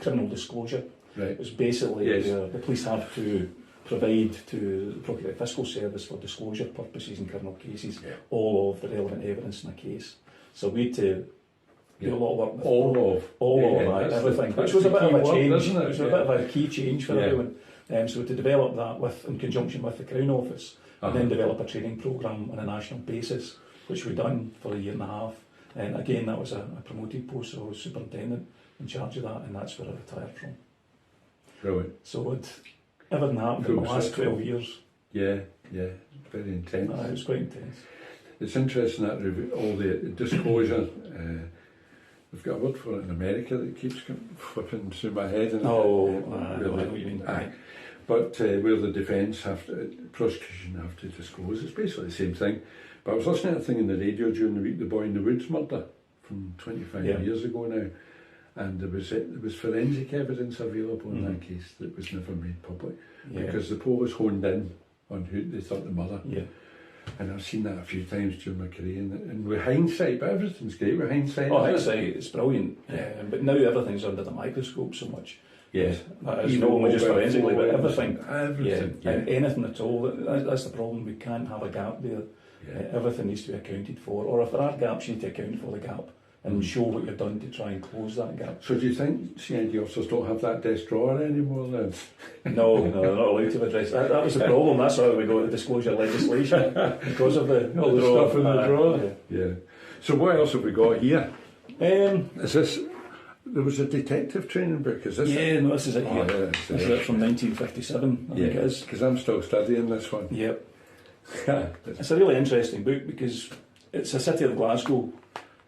criminal disclosure. It was basically the police have to provide to the Procurator Fiscal Service for disclosure purposes in criminal cases all of the relevant evidence in a case. So we had to do a lot of work with all of that, everything, which was a bit of a change. It was a bit of a key change for everyone. So to develop that in conjunction with the Crown Office, and then develop a training programme on a national basis, which we've done for a year and a half. And again, that was a promoted post, so I was superintendent in charge of that, and that's where I retired from. Brilliant. So everything happened in the last 12 years. Very intense. It was quite intense. It's interesting that all the disclosure, we've got a word for it in America that keeps flipping through my head. And I know what you mean. But where the defence prosecution have to disclose, it's basically the same thing. But I was listening to a thing in the radio during the week, the Boy in the Woods murder from 25 years ago now. And there was forensic evidence available in that case that was never made public because the police honed in on who they thought the mother. And I've seen that a few times during my career, and with hindsight, but everything's great with hindsight. Hindsight, it's brilliant. But now everything's under the microscope so much. It's not only just forensically, but everything. And anything at all. That's the problem. We can't have a gap there. Everything needs to be accounted for, or if there are gaps, you need to account for the gap and show what you've done to try and close that gap. So do you think CID officers don't have that desk drawer anymore then? No, they're not allowed to address that. That was the problem. That's why we got the disclosure legislation, because of all the stuff in the drawer. So what else have we got here? Is this There was a detective training book, is this it? Yeah, no, this is it here. Yeah, This is it from 1957, I think it is. because I'm still studying this one. Yep. It's a really interesting book because it's a City of Glasgow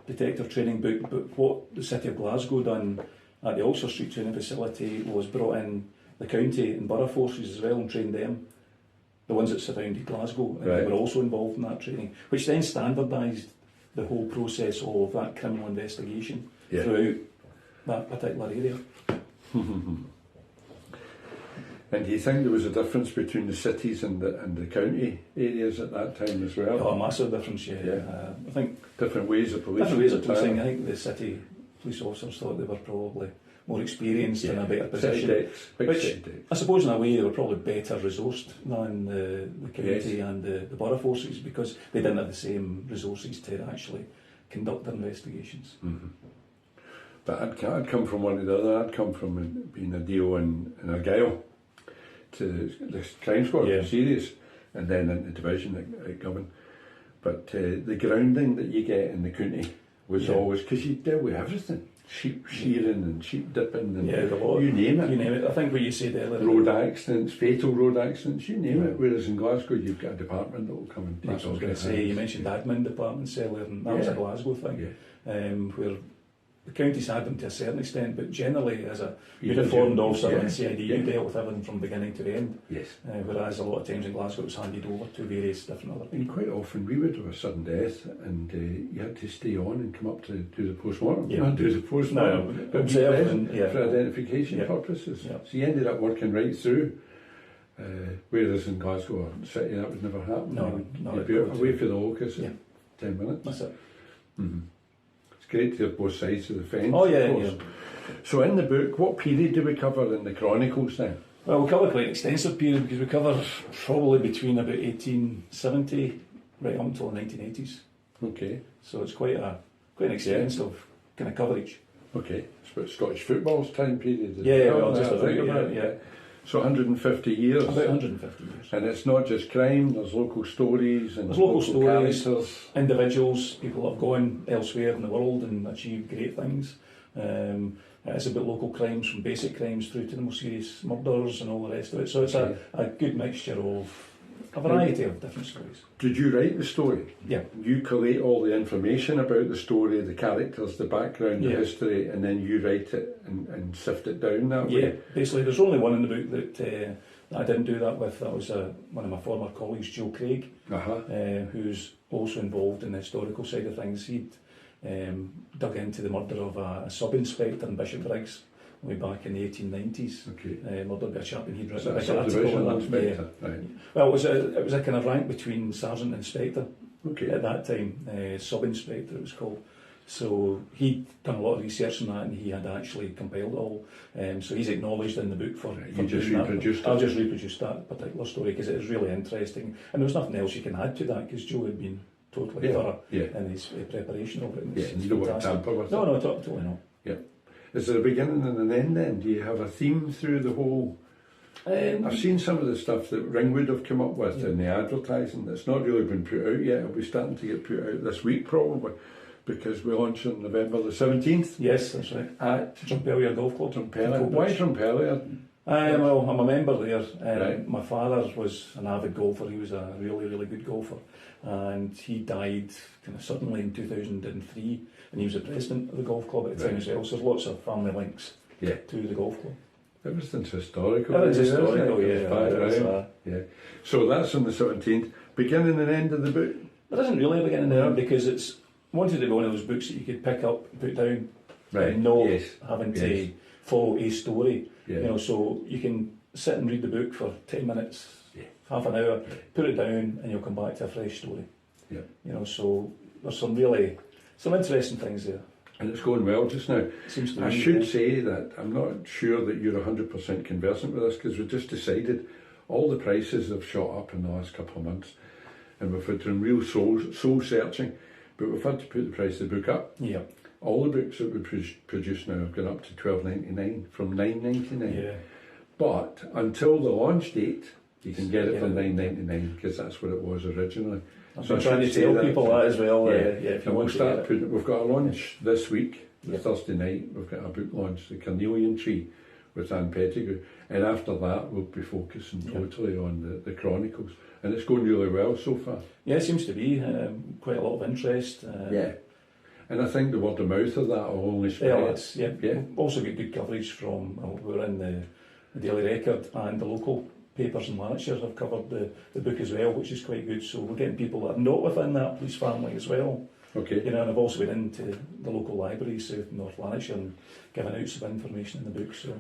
detective training book, but what the City of Glasgow done at the Ulster Street training facility was brought in the county and borough forces as well and trained them, the ones that surrounded Glasgow, and they were also involved in that training, which then standardised the whole process of that criminal investigation throughout that particular area. And do you think there was a difference between the cities and the county areas at that time as well? Oh, a massive difference, I think different ways of policing. Different ways of policing. I think the city police officers thought they were probably more experienced and a better position. Which, I suppose in a way they were probably better resourced than the county and the borough forces because they didn't have the same resources to actually conduct their investigations. Mm-hmm. But I'd come from one or the other. I'd come from being a DO in Argyll to the crime squad, serious, and then into division at Govan. But the grounding that you get in the county was always, because you dealt with everything. Sheep shearing and sheep dipping and you name it. You name it. I think what you said earlier. Road accidents, fatal road accidents, you name it. Whereas in Glasgow you've got a department that will come and I was going to say, you mentioned admin departments earlier, and that was a Glasgow thing, where the counties had them to a certain extent, but generally as a uniformed officer in CID, you dealt with everything from beginning to end. Yes. Whereas a lot of times in Glasgow it was handed over to various different other people. And quite often we would have a sudden death and you had to stay on and come up to do the post-mortem. Not do the post-mortem, but be present for identification purposes. So you ended up working right through. Whereas in Glasgow or City that would never happen. You'd be away for the locus in 10 minutes. That's it. Mm-hmm. Great to have both sides of the fence. Oh yeah. So in the book, what period do we cover in the Chronicles then? Well, we cover quite an extensive period because we cover probably between about 1870 right up until the 1980s. Okay. So it's quite an extensive kind of coverage. Okay. It's about Scottish football's time period. Just about it. So 150 years. About 150 years. And it's not just crime, there's local stories and there's local stories, characters. Individuals, people that have gone elsewhere in the world and achieved great things. It's about local crimes, from basic crimes through to the more serious murders and all the rest of it. So it's a good mixture of a variety of different stories. Did you write the story? Yeah. You collate all the information about the story, the characters, the background, the history, and then you write it and sift it down that way? Yeah, basically there's only one in the book that I didn't do that with. That was one of my former colleagues, Joe Craig, who's also involved in the historical side of things. He'd dug into the murder of a sub-inspector in Bishopbriggs way back in the 1890s. Okay. Murdered by a chap, and he'd written a big article on that. Right. Well, it was a kind of rank between sergeant and inspector at that time. Sub-inspector it was called. So he'd done a lot of research on that, and he had actually compiled it all. So he's acknowledged in the book for you just reproduced it. I'll just reproduce that particular story because it is really interesting, and there was nothing else you can add to that because Joe had been totally thorough in his preparation of it. And you don't want to tamper with it. No, totally not. Yeah. Is there a beginning and an end then? Do you have a theme through the whole? I've seen some of the stuff that Ringwood have come up with in the advertising that's not really been put out yet. It'll be starting to get put out this week probably, because we launch on November the 17th. Yes, that's right. At Drumpelia Golf Club. Drumpelia. Why Drumpelia? Well, I'm a member there. My father was an avid golfer. He was a really, really good golfer. And he died kind of suddenly in 2003. And he was the president of the golf club at the time as well. So there's lots of family links to the golf club. Everything's historical. It's historical, yeah. So that's on the 17th. Beginning and end of the book? There isn't really a beginning and end because it's wanted to be one of those books that you could pick up, put down, and not having to follow a story. You know, so you can sit and read the book for 10 minutes, half an hour, put it down, and you'll come back to a fresh story. You know, so there's some interesting things there. And it's going well just now. Seems to I be, should say that I'm not sure that you're 100% conversant with this because we just decided all the prices have shot up in the last couple of months, and we've had some real soul searching, but we've had to put the price of the book up. All the books that we produce now have gone up to $12.99 from $9.99. But until the launch date, you can get it for $9.99 because that's what it was originally. I've So been I trying to should say tell that, people that as well. Yeah, If you and want to get it. we've got a launch this week, Yeah. Thursday night. We've got a book launch, The Carnelian Tree, with Anne Pettigrew, and after that we'll be focusing totally on the Chronicles, and it's going really well so far. Yeah, it seems to be quite a lot of interest. Yeah, and I think the word of mouth of that will only spread. Yeah. We've also get good coverage from, we're in the Daily Record, and the local papers in Lanarkshire have covered the book as well, which is quite good. So we're getting people that are not within that police family as well. Okay. You know, and I've also been into the local libraries, South and North Lanarkshire, and given out some information in the book. So.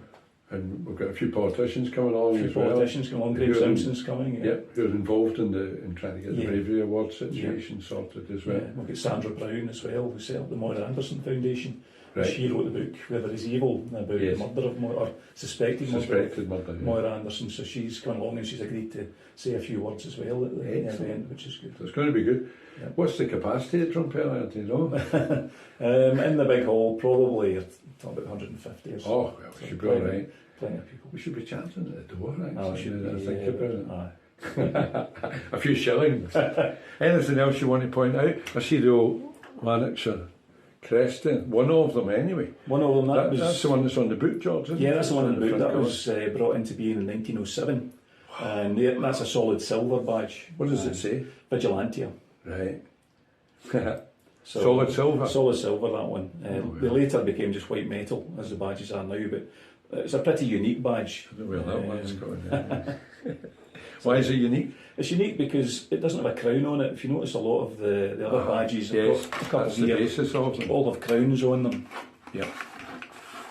And we've got a few politicians coming along A few as well. politicians coming along. Greg Simpson's coming. Yeah. Yep, who are involved in trying to get the Yeah. Bravery Award situation sorted as well. Yeah. We've got Sandra Brown as well, who set up the Moira Anderson Foundation. Right. She wrote the book Whether Is Evil, about Yes. the murder of or suspected murder of yeah. Moira Anderson. So she's come along and she's agreed to say a few words as well at the Excellent. event, which is good. So it's going to be good. Yeah. What's the capacity at Drumpeller, do you know? In the big hall, probably about 150 or so. Oh, well, we should be all right. Plenty of people. We should be charging at the door, actually. Oh, should I be, think about aye. it. A few shillings. Anything else you want to point out? I see the old Lanarkshire crest in, one of them anyway. One of them, That's the one that's on the book, George, isn't it? Yeah, that's the one in the book. front That cover. was brought into being in 1907. And that's a solid silver badge. What does it say? Vigilantia. Right. So, Solid silver. Solid silver, that one. Oh, They yeah. later became just white metal, as the badges are now, but it's a pretty unique badge. I don't know where that one's going. Why is it unique? It's unique because it doesn't have a crown on it. If you notice, a lot of the other badges have Yes, got a couple that's the here, basis of them. all have crowns on them. Yeah.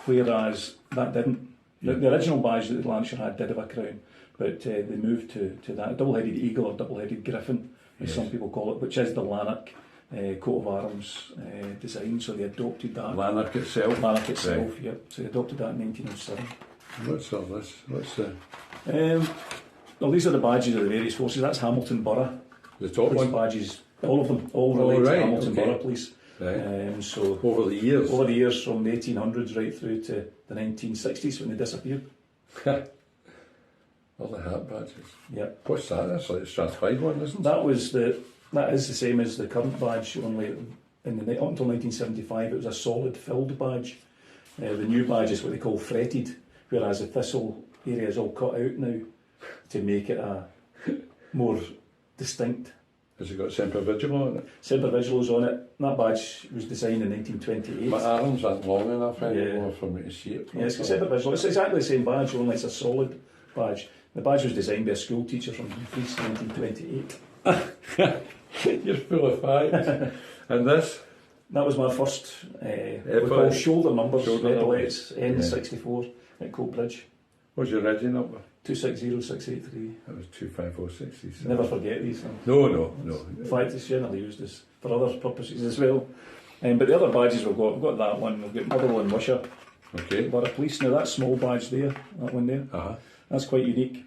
Whereas that didn't. Yeah. The original badge that the Lanarkshire had did have a crown, but they moved to that double-headed eagle or double-headed griffin, as Yes. some people call it, which is the Lanark coat of arms design. So they adopted that. Lanark itself. Lanark itself, Right. yep. So they adopted that in 1907. What's all this? What's the Well, these are the badges of the various forces. That's Hamilton Borough top police one? badges. All of them, all relate right, to Hamilton okay. Borough Police. Right. So Over the years. over the years, from the 1800s right through to the 1960s when they disappeared. All the hat badges. Yep. What's that? That's like the Strathclyde one, isn't it? That is the same as the current badge. Only up until 1975, it was a solid filled badge. The new badge is what they call fretted, whereas the thistle area is all cut out now to make it a more distinct. Has it got Semper Vigil on it? Semper Vigil's on it. That badge was designed in 1928. My arms aren't long enough anymore Yeah. for me to see it. Yeah, it's got Semper Vigil. It's exactly the same badge, only it's a solid badge. The badge was designed by a school teacher from Dumfries in 1928. You're full of facts. And this? That was my first we call shoulder numbers, Shoulder epaulettes, numbers. N64 at Coatbridge. What's your Reggie number? 260683. That was 25067. Never forget these things. No. In fact, it's generally used for other purposes as well. But the other badges we've got that one, we've got Motherwell and Wishaw. Okay. Borough Police. Now that small badge there, that one there, Uh-huh. that's quite unique.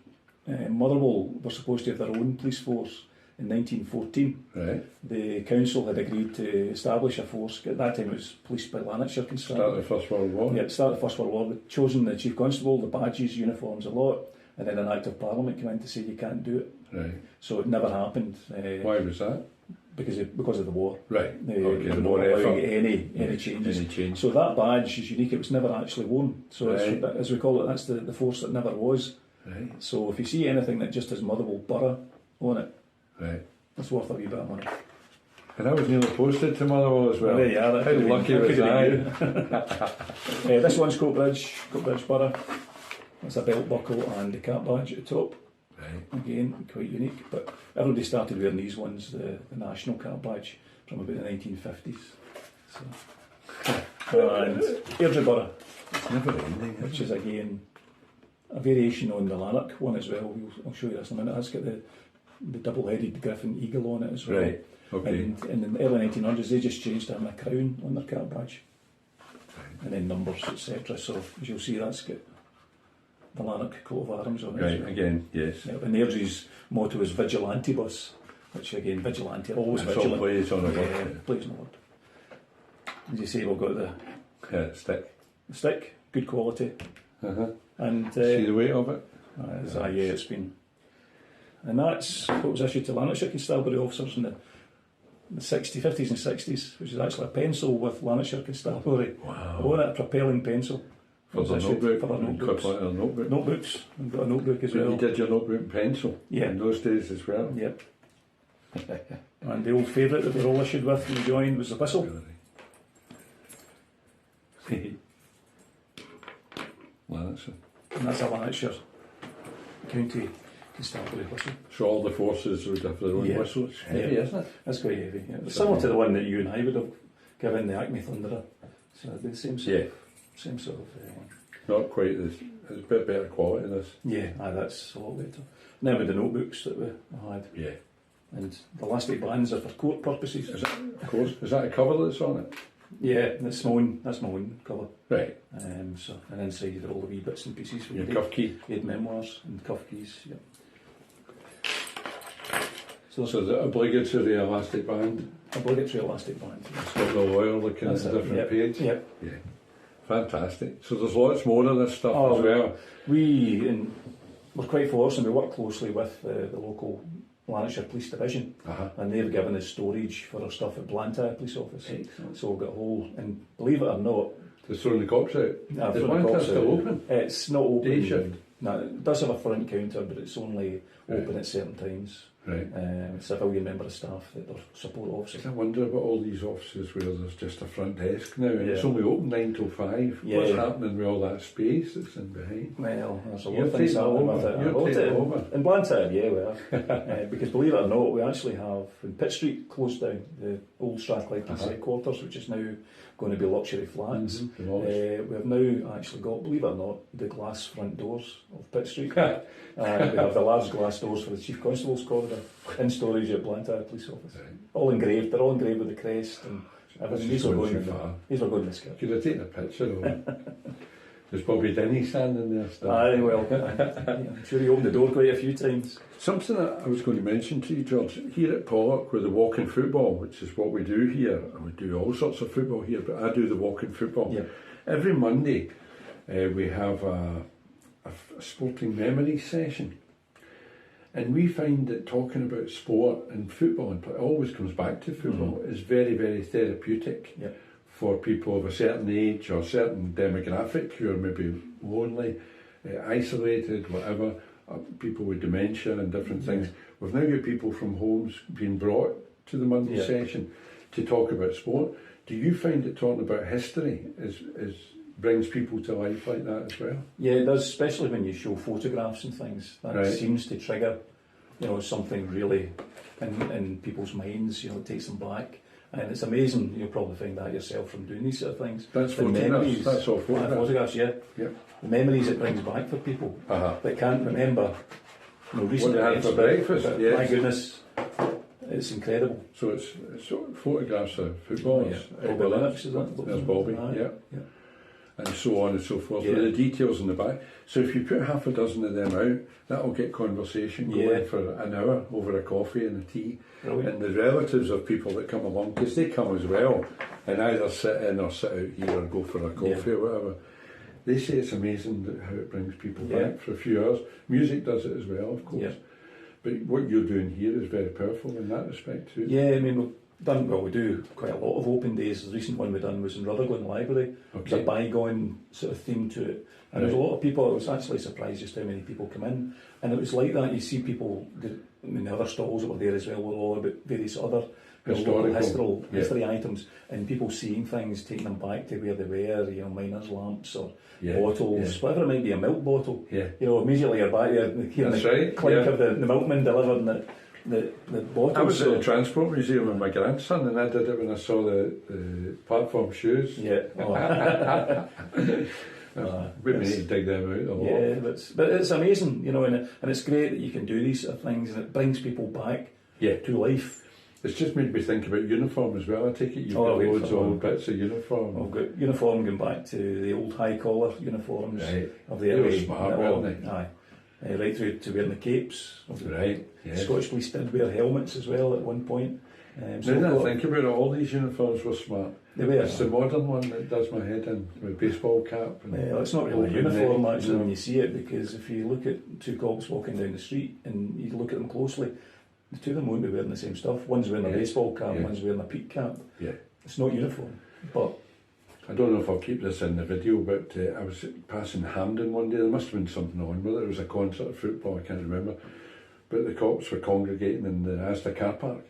Motherwell were supposed to have their own police force in 1914. Right. The council had agreed to establish a force. At that time it was Police by Lanarkshire Start of the constructed. First World War. Yeah, at the start of the First World War, they'd chosen the Chief Constable, the badges, uniforms, a lot, and then an Act of Parliament came in to say you can't do it. Right. So it never happened Why was that? because of the war. Right. They Okay, were the not more allowing effort. any changes. Any change. So that badge is unique. It was never actually worn. So Right. it's, as we call it, that's the force that never was. Right. So if you see anything that just has Motherwell Borough on it, Right. it's worth a wee bit of money. And I was nearly posted to Motherwell as well. There you are. That How could have lucky been- was that I? could have been you. This one's Coatbridge Borough. That's a belt buckle and a cap badge at the top. Right. Again, quite unique. But everybody started wearing these ones, the national cap badge, from about the 1950s. So. And Airdrie Borough, It's never ending. which is again a variation on the Lanark one as well. I'll show you this in a minute. That's got the double-headed griffin eagle on it as well. Right. Okay. And in the early 1900s, they just changed to having a crown on their cap badge. And then numbers, etc. So as you'll see, that's got the Lanark coat of arms on it. as Right. well. Again. Yes. Yeah, and Airdrie's motto is Vigilantibus, which again, vigilante, always It's all vigilant. plays on a Yeah, word. plays on a word. As you say, we've got the Stick. stick, good quality, Uh-huh. and See the weight of it? yeah, it's been and that's what was issued to Lanarkshire Constabulary officers in the 50s and 60s, which is actually a pencil with Lanarkshire Constabulary on it, a propelling pencil. For the notebook, for their notebooks. Notebooks. I've got a notebook as well. You did your notebook and pencil in those days as well? Yep. And the old favourite that we were all issued with when we joined was the whistle. Lanarkshire. And that's a Lanarkshire County Constabulary whistle. So all the forces would have their own whistle. It's heavy, isn't it? That's quite heavy. Yeah. It's similar to the one that you and I would have given the Acme Thunderer. So the same sort of. Same sort of. Not quite as. It's a bit better quality, this. Yeah, that's a lot better. And then with the notebooks that we had. Yeah. And the elastic bands are for court purposes. Is it, of course. Is that a cover that's on it? Yeah, that's my own cover. Right. So, and inside are all the wee bits and pieces. Your cuff key. You had memoirs and cuff keys, yeah. So the obligatory elastic band. Obligatory elastic band. It's got the lawyer looking at a different page. Yeah. Yeah. Fantastic. So there's lots more of this stuff as well. We're quite fortunate. We work closely with the local Lanarkshire Police Division, and they've given us storage for our stuff at Blantyre Police Office. Excellent. So we've got a whole, and believe it or not, they're throwing the cops out. Is Blantyre still open? It's not open. Day shift? No, it does have a front counter, but it's only open at certain times. Right. Civilian member of staff that are support officers. I wonder about all these offices where there's just a front desk now, and it's only open 9 till 5. Yeah. What's happening with all that space that's in behind? Well, there's a lot of things happening with it. You're taking over. In Blantyre, yeah, we are. Because believe it or not, we actually have, when Pitt Street closed down, the old Strathclyde Police headquarters, which is now going to be luxury flats. We have now actually got, believe it or not, the glass front doors of Pitt Street. We have the large glass doors for the Chief Constable's corridor in storage at Blantyre Police Office. Right. All engraved, they're all engraved with the crest and everything. These are going in the skirt. Could have taken a picture of them. There's Bobby Denny standing there still. Aye, well, I'm sure he opened the door quite a few times. Something that I was going to mention to you, George, here at Pollock with the walking football, which is what we do here, and we do all sorts of football here, but I do the walking football. Yeah. Every Monday we have a sporting memory session. And we find that talking about sport and football, and it always comes back to football, is very, very therapeutic for people of a certain age or certain demographic who are maybe lonely, isolated, whatever, people with dementia and different things. We've now got people from homes being brought to the Monday session to talk about sport. Do you find that talking about history brings people to life like that as well? Yeah, it does, especially when you show photographs and things. That seems to trigger, something really in people's minds. It takes them back, and it's amazing. You'll probably find that yourself from doing these sort of things. That's photographs. That's all photographs. Photographs, yeah. The memories it brings back for people that can't remember. Recent what they had for breakfast. My goodness. It's incredible. So it's photographs of footballers. Bobby Lennox, is that? There's Bobby, and so on and so forth, with the details in the back. So if you put half a dozen of them out, that'll get conversation going for an hour over a coffee and a tea. Brilliant. And the relatives of people that come along, because they come as well, and either sit in or sit out here or go for a coffee or whatever. They say it's amazing how it brings people back for a few hours. Music does it as well, of course. But what you're doing here is very powerful in that respect too. Yeah, I mean, we do quite a lot of open days. The recent one we done was in Rutherglen Library. There's a bygone sort of theme to it. And there's a lot of people. I was actually surprised just how many people come in. And it was like that. You see people, the other stalls that were there as well were all about various other history items, and people seeing things, taking them back to where they were, miners' lamps or bottles, whatever it might be, a milk bottle. Immediately you're back there, hearing the clink of the milkman delivering the bottles. I was at the Transport Museum with my grandson, and I did it when I saw the platform shoes. We need to dig them out a lot. But it's amazing, and it's great that you can do these sort of things, and it brings people back to life. It's just made me think about uniform as well. I take it you've got loads of old bits of uniform. I've got uniform going back to the old high collar uniforms of the early. They were smart, weren't they? Aye. Right through to wearing the capes. Right. Scottish Police did wear helmets as well at one point. Now that I think about it, all these uniforms were smart. They were. It's the modern one that does my head in, with baseball cap. And it's not really a uniform actually when you see it, because if you look at two cops walking down the street and you look at them closely, the two of them won't be wearing the same stuff. One's wearing a baseball cap, one's wearing a peak cap. Yeah. It's not uniform. But I don't know if I'll keep this in the video, but I was passing Hampden one day. There must have been something on, whether it was a concert of football, I can't remember. But the cops were congregating in the Asda car park.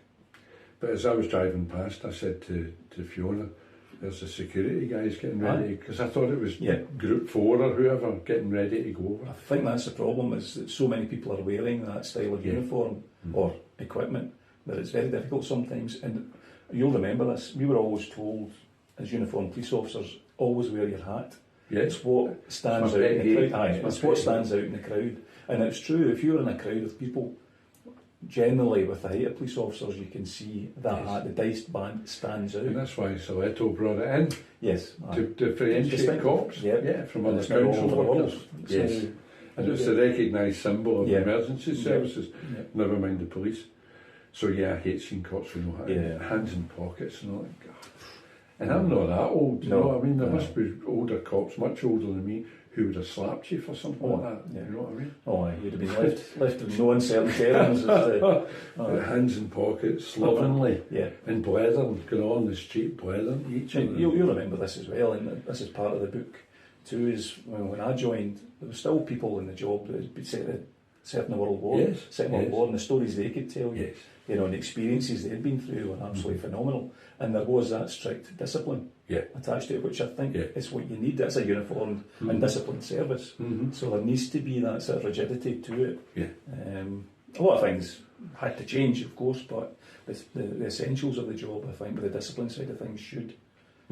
But as I was driving past, I said to Fiona, there's the security guys getting ready, because I thought it was Group 4 or whoever getting ready to go over. I think that's the problem, is that so many people are wearing that style of uniform or equipment that it's very difficult sometimes. And you'll remember this, we were always told as uniformed police officers, always wear your hat. Yeah. It's what stands out in the crowd. It's what stands out in the crowd. And it's true, if you're in a crowd of people, generally with the height of police officers, you can see that hat, the diced band stands out. And that's why Soleto brought it in. Yes. To differentiate cops from other council workers. Yes. And it's a recognised symbol of emergency services, never mind the police. So I hate seeing cops with no hands in pockets and all that. And I'm not that old, you know what I mean? There must be older cops, much older than me, who would have slapped you for something like that. You know what I mean? Oh, you'd have been left with no uncertain terms. Hands in pockets, slovenly, and blethering, going on the street, blethering each other. You'll remember this as well, and this is part of the book too, is when I joined, there were still people in the job that had served in the World War, Second World War, and the stories they could tell you, and the experiences they'd been through were absolutely phenomenal. And there was that strict discipline attached to it, which I think is what you need. That's a uniformed and disciplined service. So there needs to be that sort of rigidity to it. A lot of things had to change, of course, but the essentials of the job, I think, with the discipline side of things, should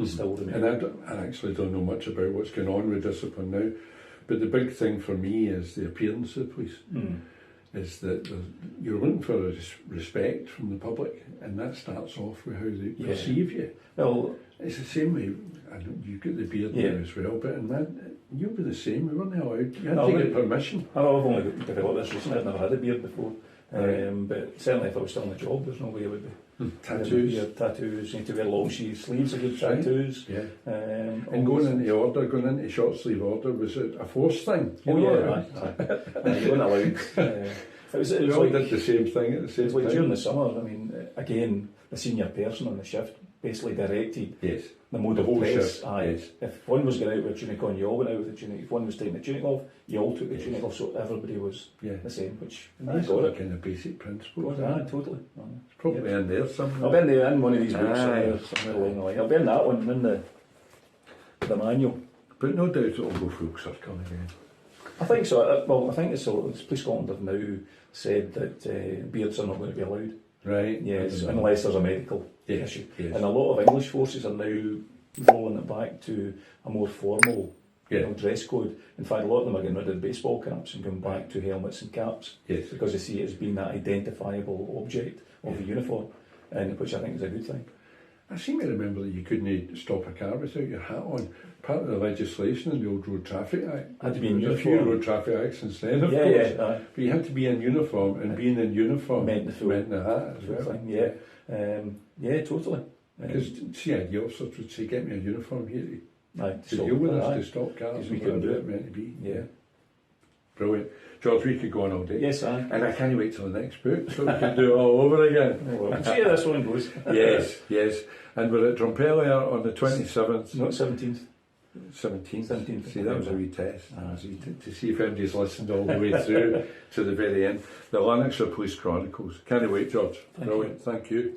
still remain. And I actually don't know much about what's going on with discipline now, but the big thing for me is the appearance of the police. Is that you're looking for respect from the public, and that starts off with how they perceive you. Well, it's the same way. You've got the beard now as well, but in that, you'll be the same. We weren't allowed. You had to get permission. I've only developed this recently. I've never had a beard before, but certainly if I was still in the job, there's no way I would be. Tattoos. You need to wear long sleeves of good tattoos. And going into short sleeve order, was it a forced thing? You weren't allowed. We all did the same thing at the same time. Like during the summer, I mean, again, the senior person on the shift basically directed the mode of press. If one was going out with a tunic on, you all went out with a tunic. If one was taking the tunic off, you all took the tunic off, so everybody was the same, which that's a kind of basic principle. Totally. It's probably in there somewhere. I'll be in there in one of these books somewhere along the line. I'll be in that one, in the manual. But no doubt it'll go full circle again. I think so. Well, I think it's Police Scotland have now said that beards are not going to be allowed. Right. Yes, unless there's a medical issue. Yes. And a lot of English forces are now rolling it back to a more formal dress code. In fact, a lot of them are getting rid of baseball caps and going back to helmets and caps because they see it as being that identifiable object of the uniform, and which I think is a good thing. I seem to remember that you couldn't stop a car without your hat on. Part of the legislation in the old Road Traffic Act. Had to be in uniform. A few road traffic acts since then, of course. But you had to be in uniform, and being in uniform meant the hat as well. Thing, totally. Because CID officers would say, "Get me a uniform here to deal with us, to stop cars." We couldn't do it. Meant to be. Brilliant. George, we could go on all day. Yes, and I can't wait till the next book, so we can do it all over again. We'll see how this one goes. Yes. And we're at Drumpelia on the 27th. Not 17th. 17th. See, that was a wee test. To see if anybody's listened all the way through to the very end. The Lanarkshire Police Chronicles. Can't wait, George. Brilliant. Thank you.